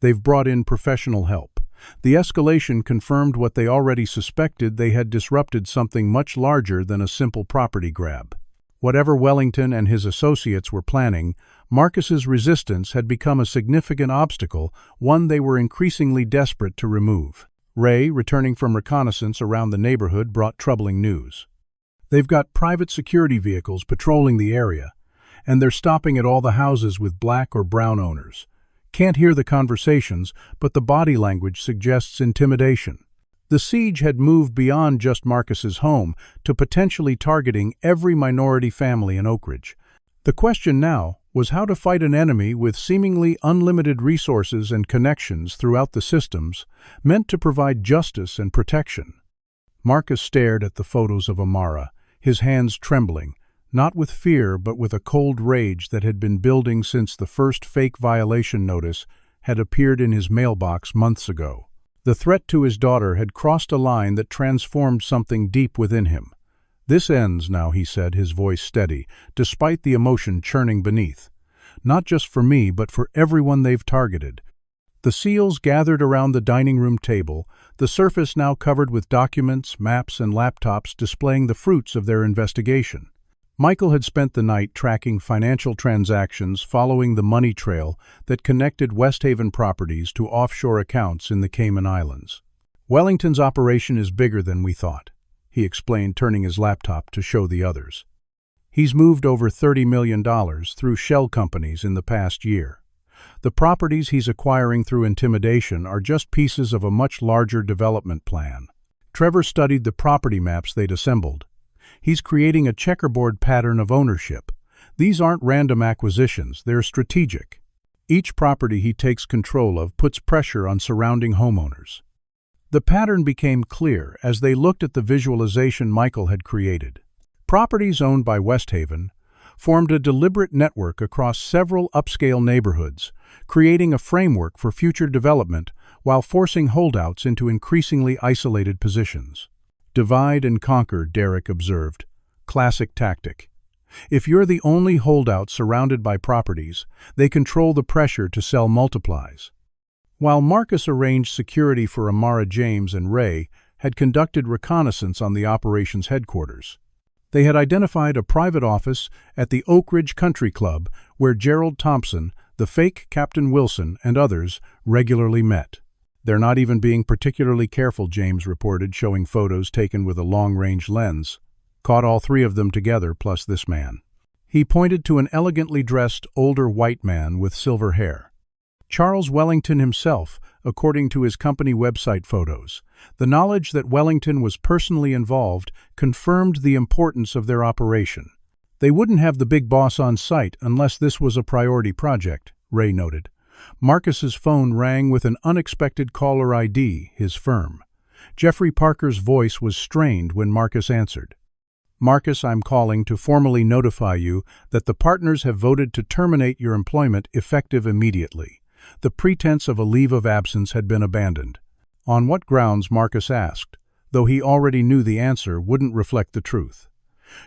They've brought in professional help." The escalation confirmed what they already suspected: they had disrupted something much larger than a simple property grab. Whatever Wellington and his associates were planning, Marcus's resistance had become a significant obstacle, one they were increasingly desperate to remove. Ray, returning from reconnaissance around the neighborhood, brought troubling news. "They've got private security vehicles patrolling the area, and they're stopping at all the houses with black or brown owners. Can't hear the conversations, but the body language suggests intimidation." The siege had moved beyond just Marcus's home to potentially targeting every minority family in Oak Ridge. The question now was how to fight an enemy with seemingly unlimited resources and connections throughout the systems, meant to provide justice and protection. Marcus stared at the photos of Amara, his hands trembling, not with fear but with a cold rage that had been building since the first fake violation notice had appeared in his mailbox months ago. The threat to his daughter had crossed a line that transformed something deep within him. "This ends now," he said, his voice steady, despite the emotion churning beneath. "Not just for me, but for everyone they've targeted." The SEALs gathered around the dining room table, the surface now covered with documents, maps, and laptops displaying the fruits of their investigation. Michael had spent the night tracking financial transactions following the money trail that connected West Haven properties to offshore accounts in the Cayman Islands. "Wellington's operation is bigger than we thought," he explained, turning his laptop to show the others. "He's moved over $30 million through shell companies in the past year. The properties he's acquiring through intimidation are just pieces of a much larger development plan." Trevor studied the property maps they'd assembled. "He's creating a checkerboard pattern of ownership. These aren't random acquisitions, they're strategic. Each property he takes control of puts pressure on surrounding homeowners." The pattern became clear as they looked at the visualization Michael had created. Properties owned by West Haven formed a deliberate network across several upscale neighborhoods, creating a framework for future development while forcing holdouts into increasingly isolated positions. "Divide and conquer," Derek observed. "Classic tactic. If you're the only holdout surrounded by properties, they control the pressure to sell multiplies." While Marcus arranged security for Amara, James and Ray had conducted reconnaissance on the operations headquarters. They had identified a private office at the Oak Ridge Country Club where Gerald Thompson, the fake Captain Wilson, and others regularly met. "They're not even being particularly careful," James reported, showing photos taken with a long-range lens. "Caught all three of them together, plus this man." He pointed to an elegantly dressed, older white man with silver hair. Charles Wellington himself, according to his company website photos. The knowledge that Wellington was personally involved confirmed the importance of their operation. They wouldn't have the big boss on site unless this was a priority project, Ray noted. Marcus's phone rang with an unexpected caller ID, his firm. Jeffrey Parker's voice was strained when Marcus answered. Marcus, I'm calling to formally notify you that the partners have voted to terminate your employment effective immediately. The pretense of a leave of absence had been abandoned. On what grounds, Marcus asked, though he already knew the answer wouldn't reflect the truth.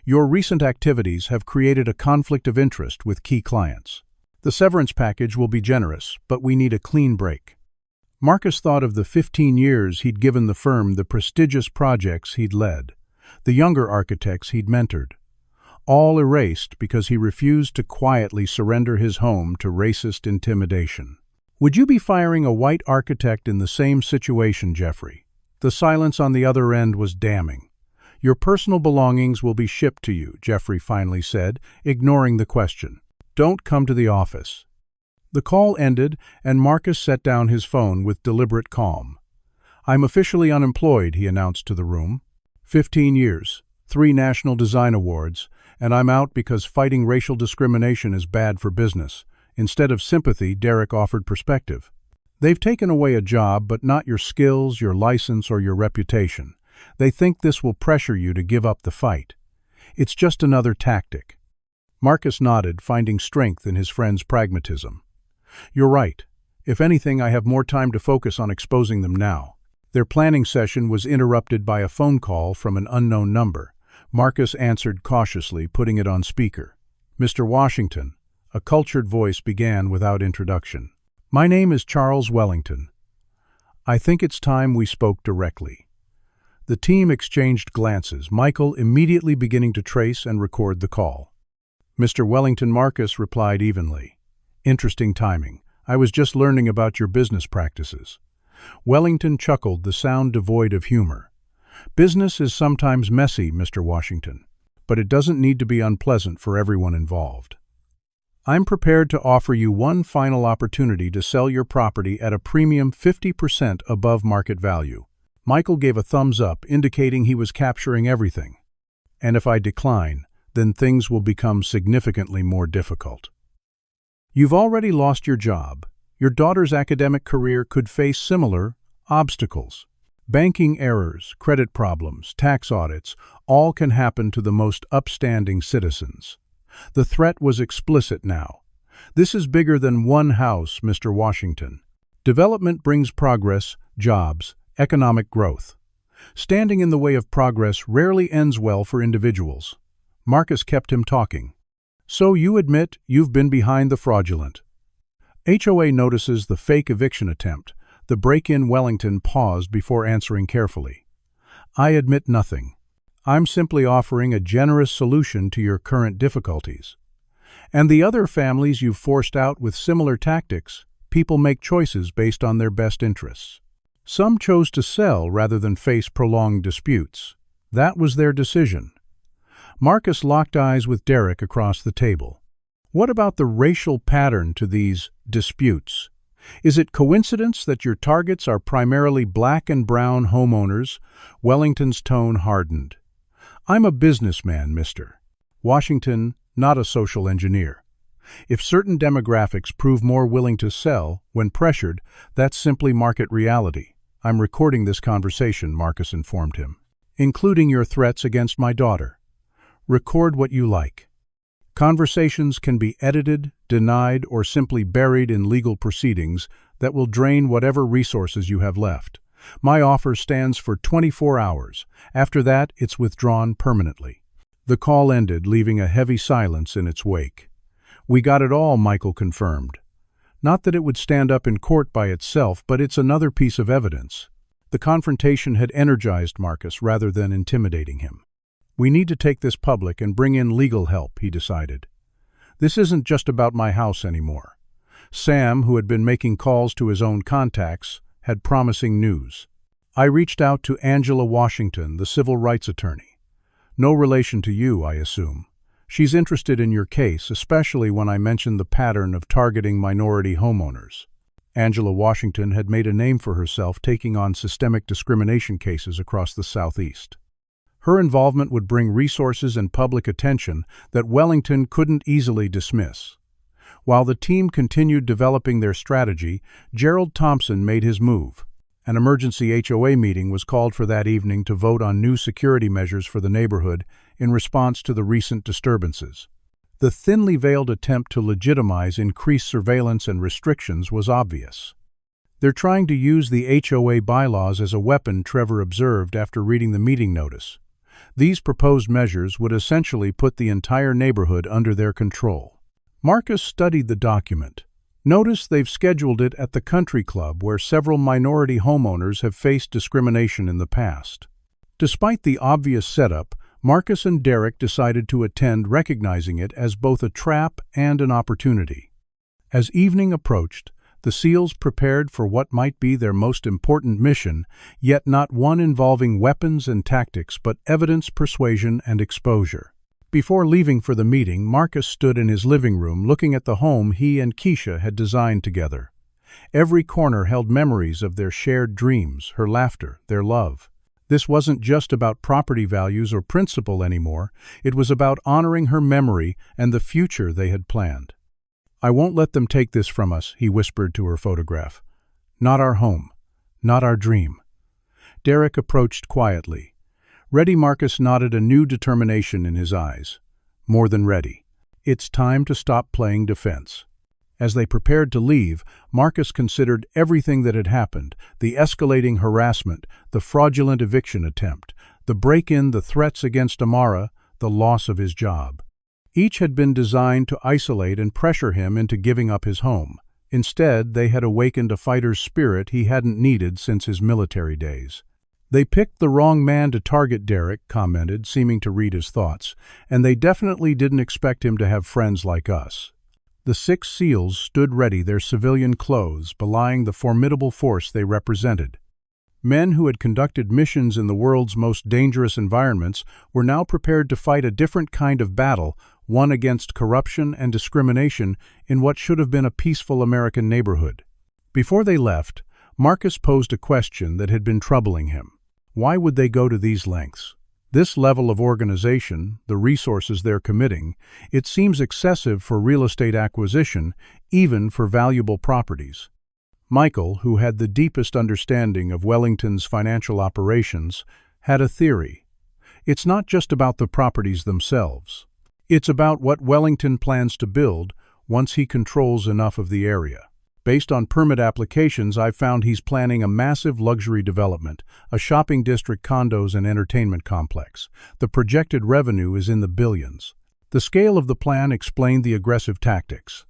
Your recent activities have created a conflict of interest with key clients. The severance package will be generous, but we need a clean break. Marcus thought of the 15 years he'd given the firm, the prestigious projects he'd led, the younger architects he'd mentored, all erased because he refused to quietly surrender his home to racist intimidation. Would you be firing a white architect in the same situation, Jeffrey? The silence on the other end was damning. Your personal belongings will be shipped to you, Jeffrey finally said, ignoring the question. Don't come to the office. The call ended, and Marcus set down his phone with deliberate calm. I'm officially unemployed, he announced to the room. 15 years, 3 National Design Awards, and I'm out because fighting racial discrimination is bad for business. Instead of sympathy, Derek offered perspective. They've taken away a job, but not your skills, your license, or your reputation. They think this will pressure you to give up the fight. It's just another tactic. Marcus nodded, finding strength in his friend's pragmatism. You're right. If anything, I have more time to focus on exposing them now. Their planning session was interrupted by a phone call from an unknown number. Marcus answered cautiously, putting it on speaker. Mr. Washington, a cultured voice began without introduction. My name is Charles Wellington. I think it's time we spoke directly. The team exchanged glances, Michael immediately beginning to trace and record the call. Mr. Wellington, Marcus replied evenly. Interesting timing. I was just learning about your business practices. Wellington chuckled, the sound devoid of humor. Business is sometimes messy, Mr. Washington, but it doesn't need to be unpleasant for everyone involved. I'm prepared to offer you one final opportunity to sell your property at a premium 50% above market value. Michael gave a thumbs up, indicating he was capturing everything. And if I decline, then things will become significantly more difficult. You've already lost your job. Your daughter's academic career could face similar obstacles. Banking errors, credit problems, tax audits, all can happen to the most upstanding citizens. The threat was explicit now. This is bigger than one house, Mr. Washington. Development brings progress, jobs, economic growth. Standing in the way of progress rarely ends well for individuals. Marcus kept him talking. So you admit you've been behind the fraudulent. HOA notices the fake eviction attempt. The break-in. Wellington paused before answering carefully. I admit nothing. I'm simply offering a generous solution to your current difficulties. And the other families you've forced out with similar tactics, people make choices based on their best interests. Some chose to sell rather than face prolonged disputes. That was their decision. Marcus locked eyes with Derek across the table. What about the racial pattern to these disputes? Is it coincidence that your targets are primarily black and brown homeowners? Wellington's tone hardened. I'm a businessman, Mr. Washington, not a social engineer. If certain demographics prove more willing to sell when pressured, that's simply market reality. I'm recording this conversation, Marcus informed him, including your threats against my daughter. Record what you like. Conversations can be edited, denied, or simply buried in legal proceedings that will drain whatever resources you have left. My offer stands for 24 hours. After that, it's withdrawn permanently. The call ended, leaving a heavy silence in its wake. We got it all, Michael confirmed. Not that it would stand up in court by itself, but it's another piece of evidence. The confrontation had energized Marcus rather than intimidating him. We need to take this public and bring in legal help, he decided. This isn't just about my house anymore. Sam, who had been making calls to his own contacts, had promising news. I reached out to Angela Washington, the civil rights attorney. No relation to you, I assume. She's interested in your case, especially when I mentioned the pattern of targeting minority homeowners. Angela Washington had made a name for herself taking on systemic discrimination cases across the Southeast. Her involvement would bring resources and public attention that Wellington couldn't easily dismiss. While the team continued developing their strategy, Gerald Thompson made his move. An emergency HOA meeting was called for that evening to vote on new security measures for the neighborhood in response to the recent disturbances. The thinly veiled attempt to legitimize increased surveillance and restrictions was obvious. "They're trying to use the HOA bylaws as a weapon," Trevor observed after reading the meeting notice. "These proposed measures would essentially put the entire neighborhood under their control." Marcus studied the document. "Notice they've scheduled it at the country club where several minority homeowners have faced discrimination in the past." Despite the obvious setup, Marcus and Derek decided to attend, recognizing it as both a trap and an opportunity. As evening approached, the SEALs prepared for what might be their most important mission, yet not one involving weapons and tactics but evidence, persuasion, and exposure. Before leaving for the meeting, Marcus stood in his living room looking at the home he and Keisha had designed together. Every corner held memories of their shared dreams, her laughter, their love. This wasn't just about property values or principle anymore, it was about honoring her memory and the future they had planned. "I won't let them take this from us," he whispered to her photograph. "Not our home. Not our dream." Derek approached quietly. Ready, Marcus nodded, a new determination in his eyes. More than ready. It's time to stop playing defense. As they prepared to leave, Marcus considered everything that had happened: the escalating harassment, the fraudulent eviction attempt, the break-in, the threats against Amara, the loss of his job. Each had been designed to isolate and pressure him into giving up his home. Instead, they had awakened a fighter's spirit he hadn't needed since his military days. "They picked the wrong man to target," Derek commented, seeming to read his thoughts, "and they definitely didn't expect him to have friends like us." The 6 SEALs stood ready, their civilian clothes belying the formidable force they represented. Men who had conducted missions in the world's most dangerous environments were now prepared to fight a different kind of battle, one against corruption and discrimination in what should have been a peaceful American neighborhood. Before they left, Marcus posed a question that had been troubling him. Why would they go to these lengths? This level of organization, the resources they're committing, it seems excessive for real estate acquisition, even for valuable properties. Michael, who had the deepest understanding of Wellington's financial operations, had a theory. It's not just about the properties themselves. It's about what Wellington plans to build once he controls enough of the area. Based on permit applications, I've found he's planning a massive luxury development, a shopping district, condos, and entertainment complex. The projected revenue is in the billions. The scale of the plan explained the aggressive tactics.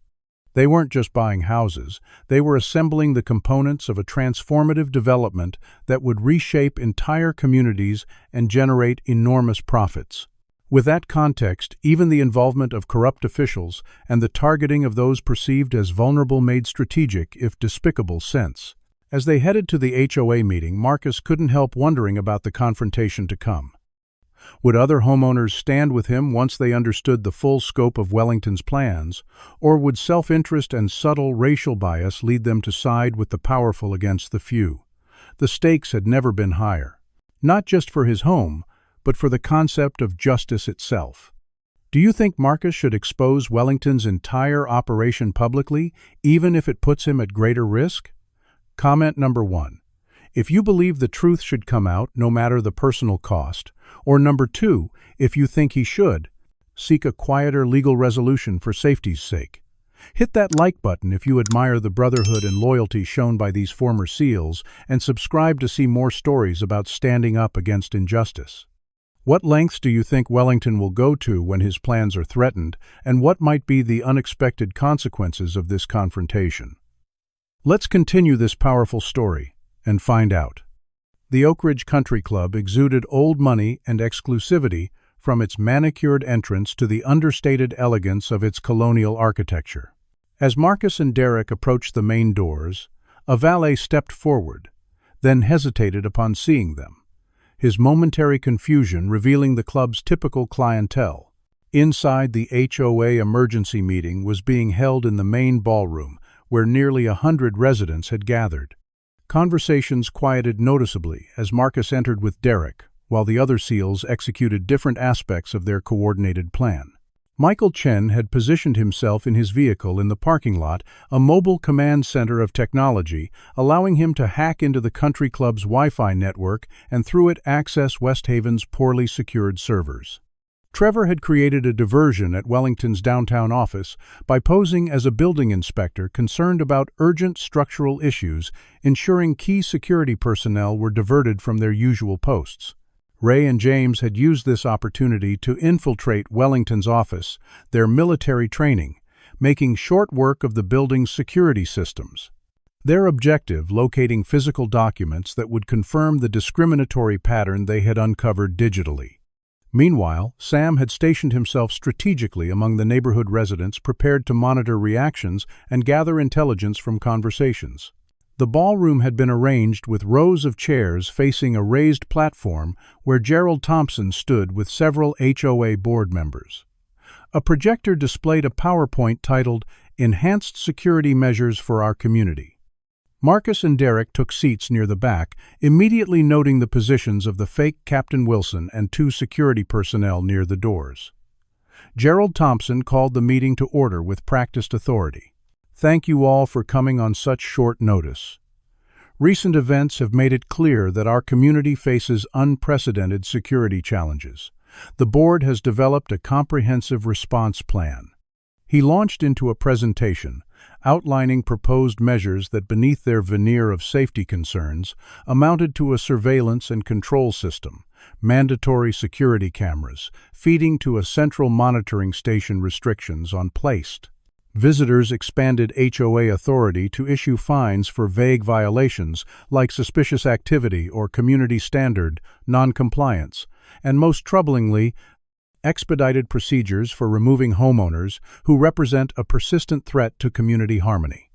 They weren't just buying houses, they were assembling the components of a transformative development that would reshape entire communities and generate enormous profits. With that context, even the involvement of corrupt officials and the targeting of those perceived as vulnerable made strategic, if despicable, sense. As they headed to the HOA meeting, Marcus couldn't help wondering about the confrontation to come. Would other homeowners stand with him once they understood the full scope of Wellington's plans, or would self-interest and subtle racial bias lead them to side with the powerful against the few? The stakes had never been higher, not just for his home, but for the concept of justice itself. Do you think Marcus should expose Wellington's entire operation publicly, even if it puts him at greater risk? Comment number 1. If you believe the truth should come out, no matter the personal cost. Or number 2, if you think he should, seek a quieter legal resolution for safety's sake. Hit that like button if you admire the brotherhood and loyalty shown by these former SEALs, and subscribe to see more stories about standing up against injustice. What lengths do you think Wellington will go to when his plans are threatened, and what might be the unexpected consequences of this confrontation? Let's continue this powerful story and find out. The Oak Ridge Country Club exuded old money and exclusivity, from its manicured entrance to the understated elegance of its colonial architecture. As Marcus and Derek approached the main doors, a valet stepped forward, then hesitated upon seeing them, his momentary confusion revealing the club's typical clientele. Inside, the HOA emergency meeting was being held in the main ballroom, where nearly 100 residents had gathered. Conversations quieted noticeably as Marcus entered with Derek, while the other SEALs executed different aspects of their coordinated plan. Michael Chen had positioned himself in his vehicle in the parking lot, a mobile command center of technology, allowing him to hack into the country club's Wi-Fi network and through it access West Haven's poorly secured servers. Trevor had created a diversion at Wellington's downtown office by posing as a building inspector concerned about urgent structural issues, ensuring key security personnel were diverted from their usual posts. Ray and James had used this opportunity to infiltrate Wellington's office, their military training, making short work of the building's security systems. Their objective, locating physical documents that would confirm the discriminatory pattern they had uncovered digitally. Meanwhile, Sam had stationed himself strategically among the neighborhood residents, prepared to monitor reactions and gather intelligence from conversations. The ballroom had been arranged with rows of chairs facing a raised platform where Gerald Thompson stood with several HOA board members. A projector displayed a PowerPoint titled, "Enhanced Security Measures for Our Community." Marcus and Derek took seats near the back, immediately noting the positions of the fake Captain Wilson and two security personnel near the doors. Gerald Thompson called the meeting to order with practiced authority. "Thank you all for coming on such short notice. Recent events have made it clear that our community faces unprecedented security challenges. The board has developed a comprehensive response plan." He launched into a presentation, outlining proposed measures that, beneath their veneer of safety concerns, amounted to a surveillance and control system, mandatory security cameras, feeding to a central monitoring station, restrictions on placed visitors, expanded HOA authority to issue fines for vague violations like suspicious activity or community standard non-compliance, and most troublingly, expedited procedures for removing homeowners who represent a persistent threat to community harmony.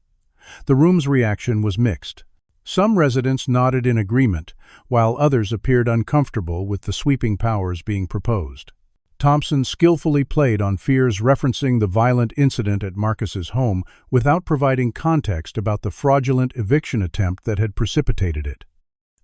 The room's reaction was mixed. Some residents nodded in agreement, while others appeared uncomfortable with the sweeping powers being proposed. Thompson skillfully played on fears referencing the violent incident at Marcus's home without providing context about the fraudulent eviction attempt that had precipitated it.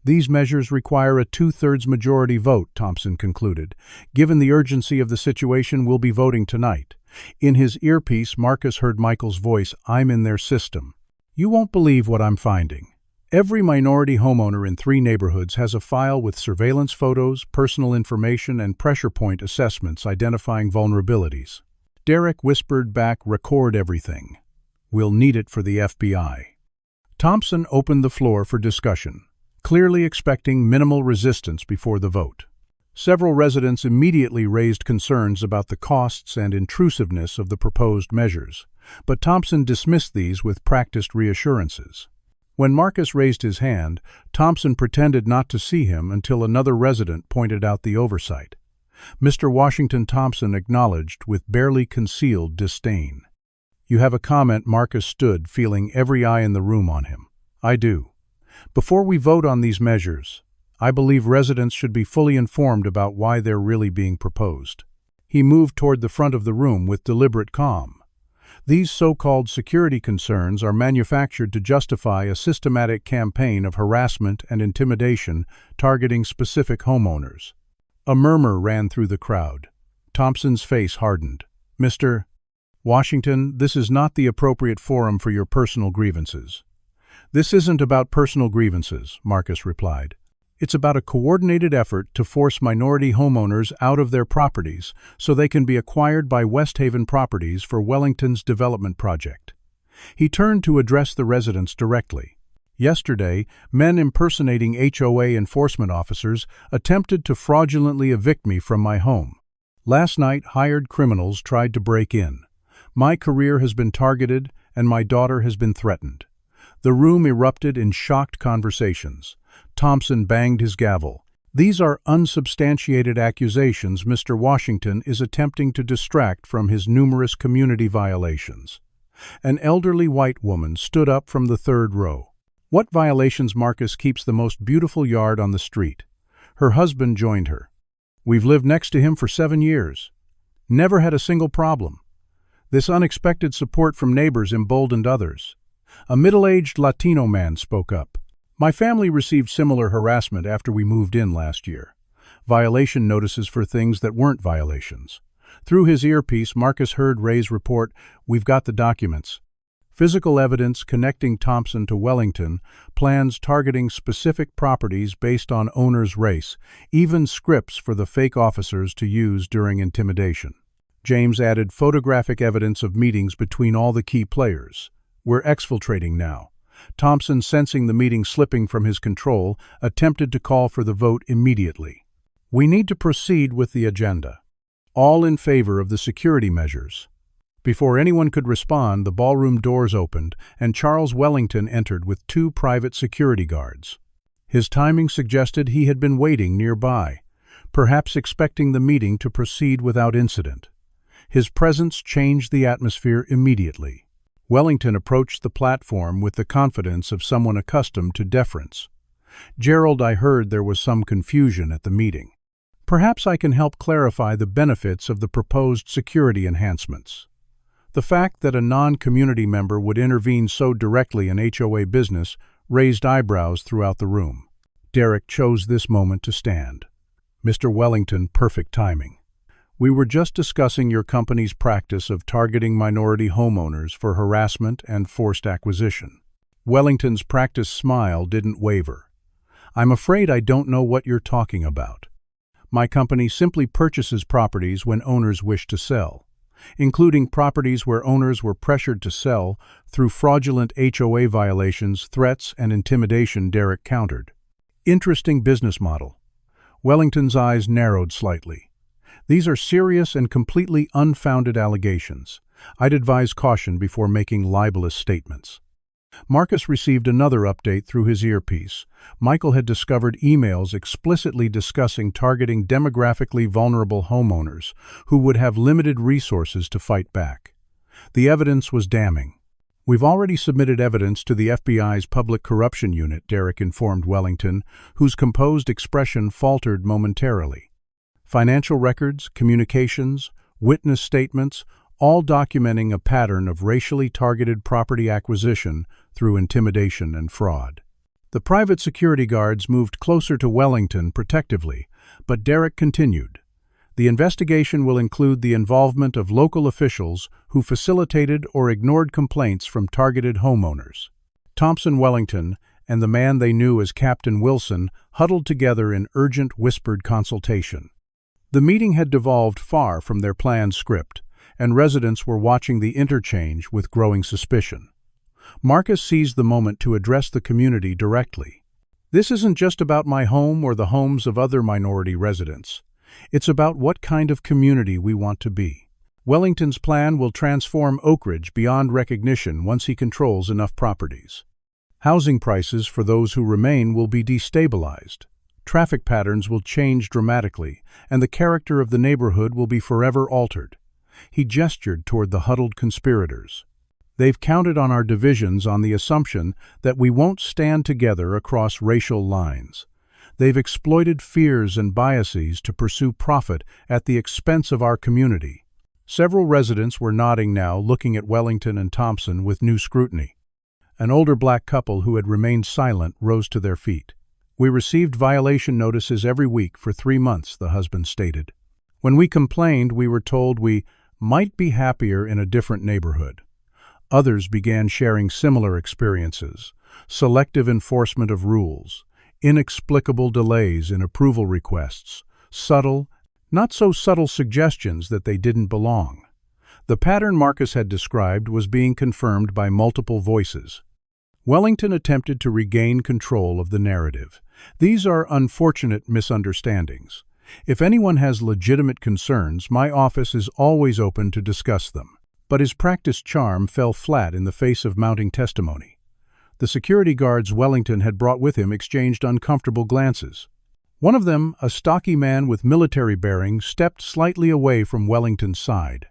"These measures require a 2/3 majority vote," Thompson concluded. "Given the urgency of the situation, we'll be voting tonight." In his earpiece, Marcus heard Michael's voice, "I'm in their system. You won't believe what I'm finding. Every minority homeowner in 3 neighborhoods has a file with surveillance photos, personal information, and pressure point assessments identifying vulnerabilities." Derek whispered back, "Record everything. We'll need it for the FBI." Thompson opened the floor for discussion, clearly expecting minimal resistance before the vote. Several residents immediately raised concerns about the costs and intrusiveness of the proposed measures, but Thompson dismissed these with practiced reassurances. When Marcus raised his hand, Thompson pretended not to see him until another resident pointed out the oversight. Mr. Washington Thompson acknowledged with barely concealed disdain. "You have a comment." Marcus stood, feeling every eye in the room on him. "I do. Before we vote on these measures, I believe residents should be fully informed about why they're really being proposed." He moved toward the front of the room with deliberate calm. "These so-called security concerns are manufactured to justify a systematic campaign of harassment and intimidation targeting specific homeowners." A murmur ran through the crowd. Thompson's face hardened. "Mr. Washington, this is not the appropriate forum for your personal grievances." "This isn't about personal grievances," Marcus replied. "It's about a coordinated effort to force minority homeowners out of their properties so they can be acquired by West Haven Properties for Wellington's development project." He turned to address the residents directly. "Yesterday, men impersonating HOA enforcement officers attempted to fraudulently evict me from my home. Last night, hired criminals tried to break in. My career has been targeted and my daughter has been threatened." The room erupted in shocked conversations. Thompson banged his gavel. "These are unsubstantiated accusations Mr. Washington is attempting to distract from his numerous community violations." An elderly white woman stood up from the third row. "What violations? Marcus keeps the most beautiful yard on the street." Her husband joined her. "We've lived next to him for 7 years. Never had a single problem. This unexpected support from neighbors emboldened others. A middle-aged Latino man spoke up. "My family received similar harassment after we moved in last year. Violation notices for things that weren't violations." Through his earpiece, Marcus heard Ray's report, "We've got the documents." Physical evidence connecting Thompson to Wellington, plans targeting specific properties based on owner's race, even scripts for the fake officers to use during intimidation. James added photographic evidence of meetings between all the key players. "We're exfiltrating now." Thompson, sensing the meeting slipping from his control, attempted to call for the vote immediately. "We need to proceed with the agenda. All in favor of the security measures." Before anyone could respond, the ballroom doors opened, and Charles Wellington entered with 2 private security guards. His timing suggested he had been waiting nearby, perhaps expecting the meeting to proceed without incident. His presence changed the atmosphere immediately. Wellington approached the platform with the confidence of someone accustomed to deference. "Gerald, I heard there was some confusion at the meeting. Perhaps I can help clarify the benefits of the proposed security enhancements." The fact that a non-community member would intervene so directly in HOA business raised eyebrows throughout the room. Derek chose this moment to stand. "Mr. Wellington, perfect timing. We were just discussing your company's practice of targeting minority homeowners for harassment and forced acquisition." Wellington's practiced smile didn't waver. "I'm afraid I don't know what you're talking about. My company simply purchases properties when owners wish to sell, including properties where owners were pressured to sell through fraudulent HOA violations, threats, and intimidation," Derek countered. "Interesting business model." Wellington's eyes narrowed slightly. "These are serious and completely unfounded allegations. I'd advise caution before making libelous statements." Marcus received another update through his earpiece. Michael had discovered emails explicitly discussing targeting demographically vulnerable homeowners who would have limited resources to fight back. The evidence was damning. "We've already submitted evidence to the FBI's Public Corruption Unit," Derek informed Wellington, whose composed expression faltered momentarily. "Financial records, communications, witness statements, all documenting a pattern of racially targeted property acquisition through intimidation and fraud." The private security guards moved closer to Wellington protectively, but Derek continued. "The investigation will include the involvement of local officials who facilitated or ignored complaints from targeted homeowners." Thompson, Wellington, and the man they knew as Captain Wilson huddled together in urgent whispered consultation. The meeting had devolved far from their planned script, and residents were watching the interchange with growing suspicion. Marcus seized the moment to address the community directly. "This isn't just about my home or the homes of other minority residents. It's about what kind of community we want to be. Wellington's plan will transform Oak Ridge beyond recognition once he controls enough properties. Housing prices for those who remain will be destabilized. Traffic patterns will change dramatically, and the character of the neighborhood will be forever altered." He gestured toward the huddled conspirators. "They've counted on our divisions on the assumption that we won't stand together across racial lines. They've exploited fears and biases to pursue profit at the expense of our community." Several residents were nodding now, looking at Wellington and Thompson with new scrutiny. An older black couple who had remained silent rose to their feet. "We received violation notices every week for 3 months, the husband stated. "When we complained, we were told we might be happier in a different neighborhood." Others began sharing similar experiences: selective enforcement of rules, inexplicable delays in approval requests, subtle, not so subtle suggestions that they didn't belong. The pattern Marcus had described was being confirmed by multiple voices. Wellington attempted to regain control of the narrative. "These are unfortunate misunderstandings. If anyone has legitimate concerns, my office is always open to discuss them." But his practiced charm fell flat in the face of mounting testimony. The security guards Wellington had brought with him exchanged uncomfortable glances. One of them, a stocky man with military bearing, stepped slightly away from Wellington's side.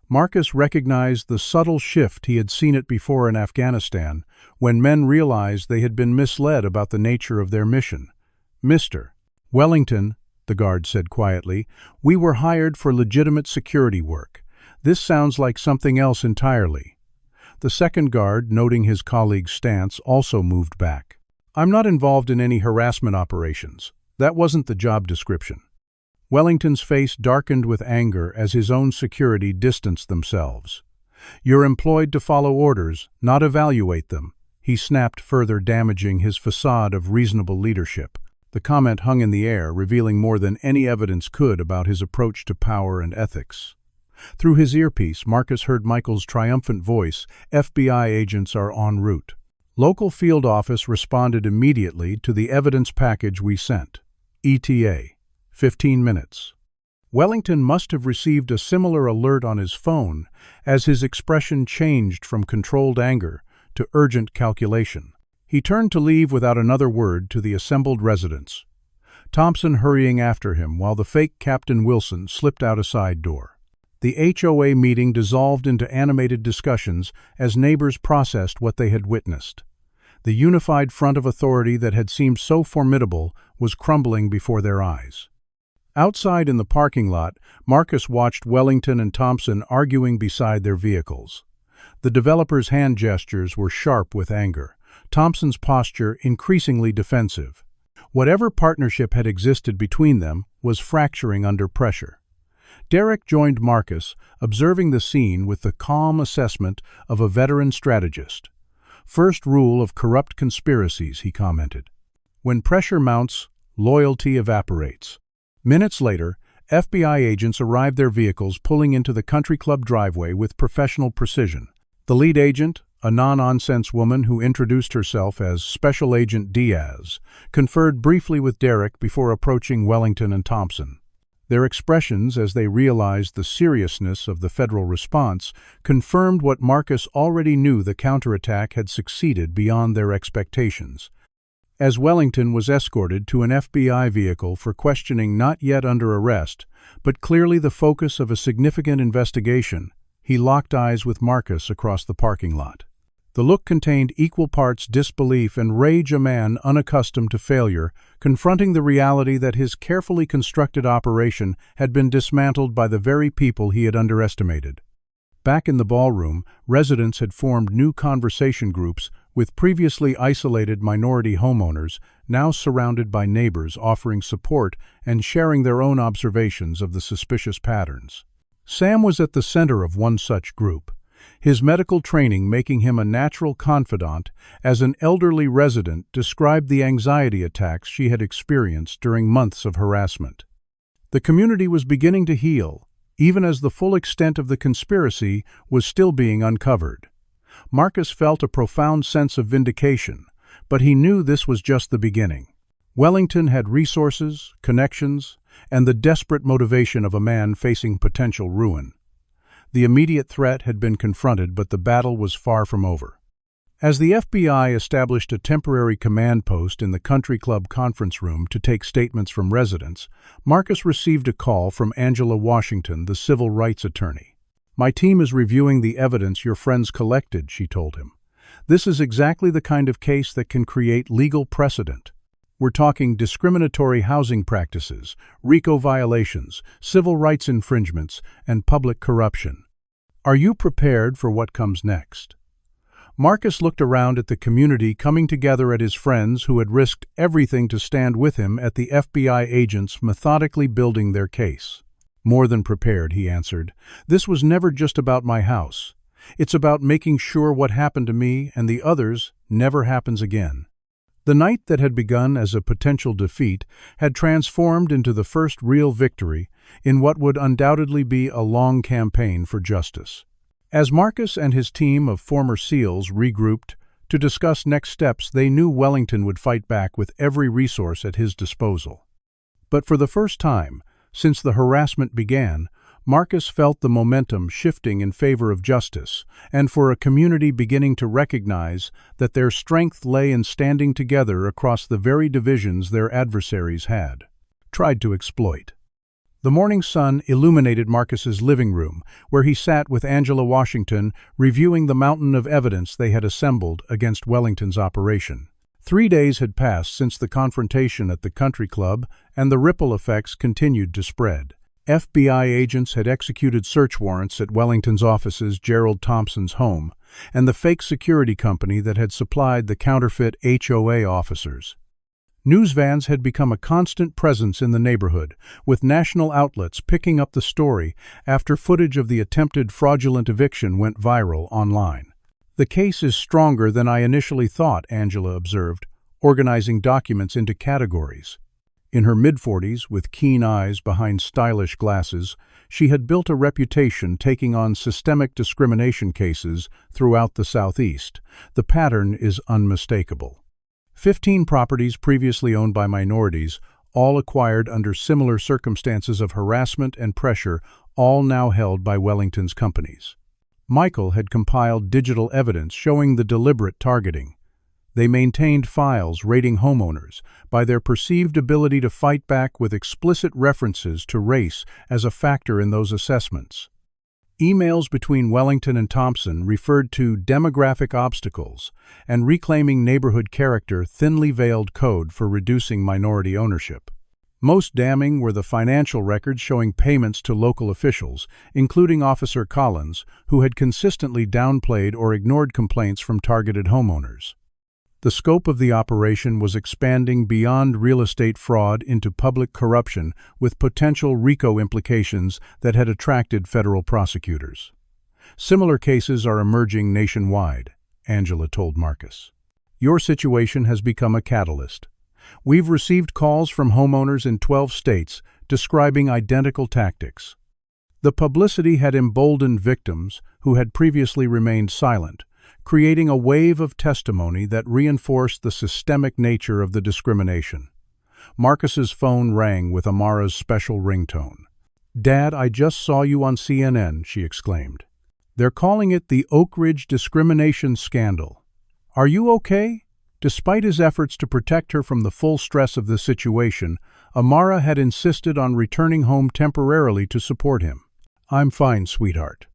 Marcus recognized the subtle shift he had seen it before in Afghanistan, when men realized they had been misled about the nature of their mission. "Mr. Wellington," the guard said quietly, "we were hired for legitimate security work. This sounds like something else entirely." The second guard, noting his colleague's stance, also moved back. "I'm not involved in any harassment operations. That wasn't the job description." Wellington's face darkened with anger as his own security distanced themselves. "You're employed to follow orders, not evaluate them," he snapped, further damaging his facade of reasonable leadership. The comment hung in the air, revealing more than any evidence could about his approach to power and ethics. Through his earpiece, Marcus heard Michael's triumphant voice, "FBI agents are en route." Local field office responded immediately to the evidence package we sent. ETA, 15 minutes. Wellington must have received a similar alert on his phone, as his expression changed from controlled anger to urgent calculation. He turned to leave without another word to the assembled residents, Thompson hurrying after him while the fake Captain Wilson slipped out a side door. The HOA meeting dissolved into animated discussions as neighbors processed what they had witnessed. The unified front of authority that had seemed so formidable was crumbling before their eyes. Outside in the parking lot, Marcus watched Wellington and Thompson arguing beside their vehicles. The developer's hand gestures were sharp with anger, Thompson's posture increasingly defensive. Whatever partnership had existed between them was fracturing under pressure. Derek joined Marcus, observing the scene with the calm assessment of a veteran strategist. "First rule of corrupt conspiracies," he commented. "When pressure mounts, loyalty evaporates." Minutes later, FBI agents arrived their vehicles pulling into the country club driveway with professional precision. The lead agent, a non-nonsense woman who introduced herself as Special Agent Diaz, conferred briefly with Derek before approaching Wellington and Thompson. Their expressions, as they realized the seriousness of the federal response, confirmed what Marcus already knew: the counterattack had succeeded beyond their expectations. As Wellington was escorted to an FBI vehicle for questioning not yet under arrest, but clearly the focus of a significant investigation, he locked eyes with Marcus across the parking lot. The look contained equal parts disbelief and rage, a man unaccustomed to failure, confronting the reality that his carefully constructed operation had been dismantled by the very people he had underestimated. Back in the ballroom, residents had formed new conversation groups with previously isolated minority homeowners, now surrounded by neighbors offering support and sharing their own observations of the suspicious patterns. Sam was at the center of one such group, his medical training making him a natural confidant. As an elderly resident described the anxiety attacks she had experienced during months of harassment. The community was beginning to heal, even as the full extent of the conspiracy was still being uncovered. Marcus felt a profound sense of vindication, but he knew this was just the beginning. Wellington had resources, connections, and the desperate motivation of a man facing potential ruin. The immediate threat had been confronted, but the battle was far from over. As the FBI established a temporary command post in the country club conference room to take statements from residents, Marcus received a call from Angela Washington, the civil rights attorney. "My team is reviewing the evidence your friends collected," she told him. "This is exactly the kind of case that can create legal precedent. We're talking discriminatory housing practices, RICO violations, civil rights infringements, and public corruption. Are you prepared for what comes next?" Marcus looked around at the community coming together, at his friends who had risked everything to stand with him, at the FBI agents methodically building their case. "More than prepared," he answered. "This was never just about my house. It's about making sure what happened to me and the others never happens again." The night that had begun as a potential defeat had transformed into the first real victory in what would undoubtedly be a long campaign for justice. As Marcus and his team of former SEALs regrouped to discuss next steps, they knew Wellington would fight back with every resource at his disposal. But for the first time since the harassment began, Marcus felt the momentum shifting in favor of justice, and for a community beginning to recognize that their strength lay in standing together across the very divisions their adversaries had tried to exploit. The morning sun illuminated Marcus's living room, where he sat with Angela Washington, reviewing the mountain of evidence they had assembled against Wellington's operation. 3 days had passed since the confrontation at the country club, and the ripple effects continued to spread. FBI agents had executed search warrants at Wellington's offices, Gerald Thompson's home, and the fake security company that had supplied the counterfeit HOA officers. News vans had become a constant presence in the neighborhood, with national outlets picking up the story after footage of the attempted fraudulent eviction went viral online. "The case is stronger than I initially thought," Angela observed, organizing documents into categories. In her mid-40s, with keen eyes behind stylish glasses, she had built a reputation taking on systemic discrimination cases throughout the Southeast. The pattern is unmistakable. 15 properties previously owned by minorities, all acquired under similar circumstances of harassment and pressure, all now held by Wellington's companies. Michael had compiled digital evidence showing the deliberate targeting. They maintained files rating homeowners by their perceived ability to fight back with explicit references to race as a factor in those assessments. Emails between Wellington and Thompson referred to demographic obstacles and reclaiming neighborhood character, thinly veiled code for reducing minority ownership. Most damning were the financial records showing payments to local officials, including Officer Collins, who had consistently downplayed or ignored complaints from targeted homeowners. The scope of the operation was expanding beyond real estate fraud into public corruption, with potential RICO implications that had attracted federal prosecutors. "Similar cases are emerging nationwide," Angela told Marcus. "Your situation has become a catalyst. We've received calls from homeowners in 12 states describing identical tactics." The publicity had emboldened victims who had previously remained silent, creating a wave of testimony that reinforced the systemic nature of the discrimination. Marcus's phone rang with Amara's special ringtone. "Dad, I just saw you on CNN," she exclaimed. "They're calling it the Oak Ridge discrimination scandal. Are you okay?" Despite his efforts to protect her from the full stress of the situation, Amara had insisted on returning home temporarily to support him. "I'm fine, sweetheart.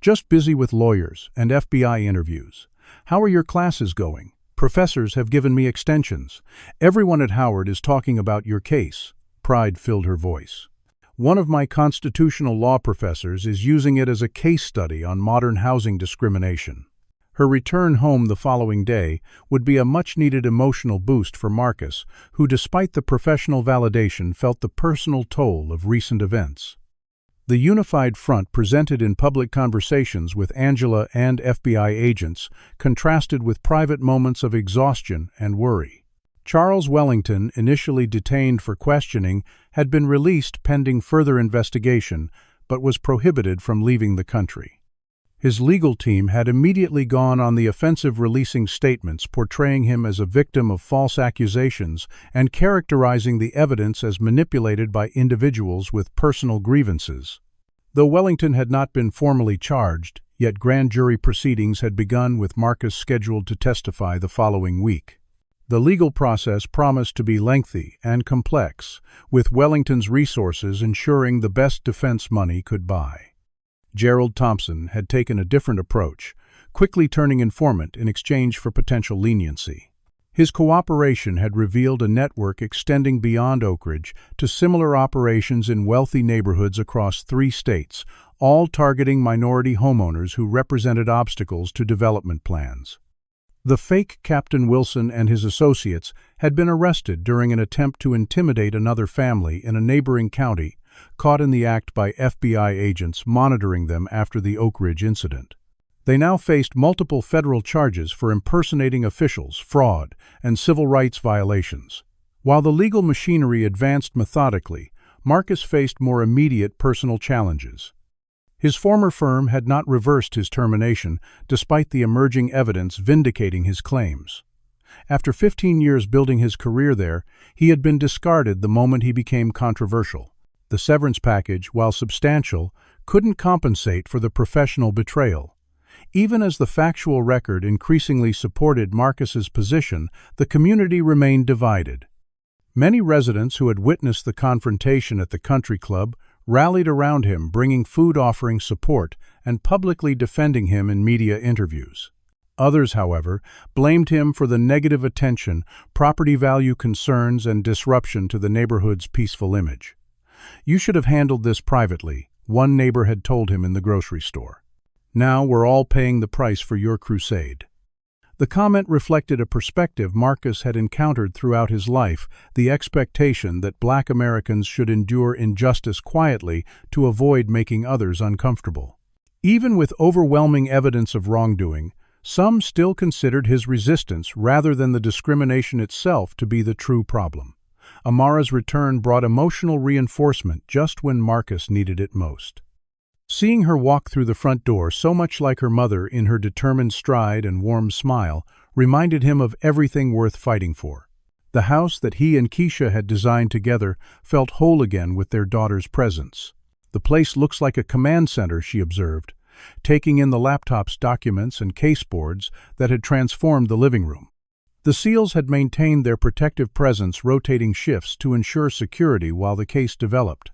Just busy with lawyers and FBI interviews. How are your classes going? Professors have given me extensions. Everyone at Howard is talking about your case." Pride filled her voice. "One of my constitutional law professors is using it as a case study on modern housing discrimination." Her return home the following day would be a much-needed emotional boost for Marcus, who, despite the professional validation, felt the personal toll of recent events. The unified front presented in public conversations with Angela and FBI agents contrasted with private moments of exhaustion and worry. Charles Wellington, initially detained for questioning, had been released pending further investigation, but was prohibited from leaving the country. His legal team had immediately gone on the offensive, releasing statements portraying him as a victim of false accusations and characterizing the evidence as manipulated by individuals with personal grievances. Though Wellington had not been formally charged, yet grand jury proceedings had begun, with Marcus scheduled to testify the following week. The legal process promised to be lengthy and complex, with Wellington's resources ensuring the best defense money could buy. Gerald Thompson had taken a different approach, quickly turning informant in exchange for potential leniency. His cooperation had revealed a network extending beyond Oak Ridge to similar operations in wealthy neighborhoods across 3 states, all targeting minority homeowners who represented obstacles to development plans. The fake Captain Wilson and his associates had been arrested during an attempt to intimidate another family in a neighboring county, caught in the act by FBI agents monitoring them after the Oak Ridge incident. They now faced multiple federal charges for impersonating officials, fraud, and civil rights violations. While the legal machinery advanced methodically, Marcus faced more immediate personal challenges. His former firm had not reversed his termination, despite the emerging evidence vindicating his claims. After 15 years building his career there, he had been discarded the moment he became controversial. The severance package, while substantial, couldn't compensate for the professional betrayal. Even as the factual record increasingly supported Marcus's position, the community remained divided. Many residents who had witnessed the confrontation at the country club rallied around him, bringing food, offering support, and publicly defending him in media interviews. Others, however, blamed him for the negative attention, property value concerns, and disruption to the neighborhood's peaceful image. "You should have handled this privately," one neighbor had told him in the grocery store. Now we're all paying the price for your crusade." The comment reflected a perspective Marcus had encountered throughout his life, the expectation that Black Americans should endure injustice quietly to avoid making others uncomfortable. Even with overwhelming evidence of wrongdoing, some still considered his resistance rather than the discrimination itself to be the true problem. Amara's return brought emotional reinforcement just when Marcus needed it most. Seeing her walk through the front door so much like her mother in her determined stride and warm smile reminded him of everything worth fighting for. The house that he and Keisha had designed together felt whole again with their daughter's presence. "The place looks like a command center," she observed, taking in the laptops, documents, and caseboards that had transformed the living room. The SEALs had maintained their protective presence, rotating shifts to ensure security while the case developed.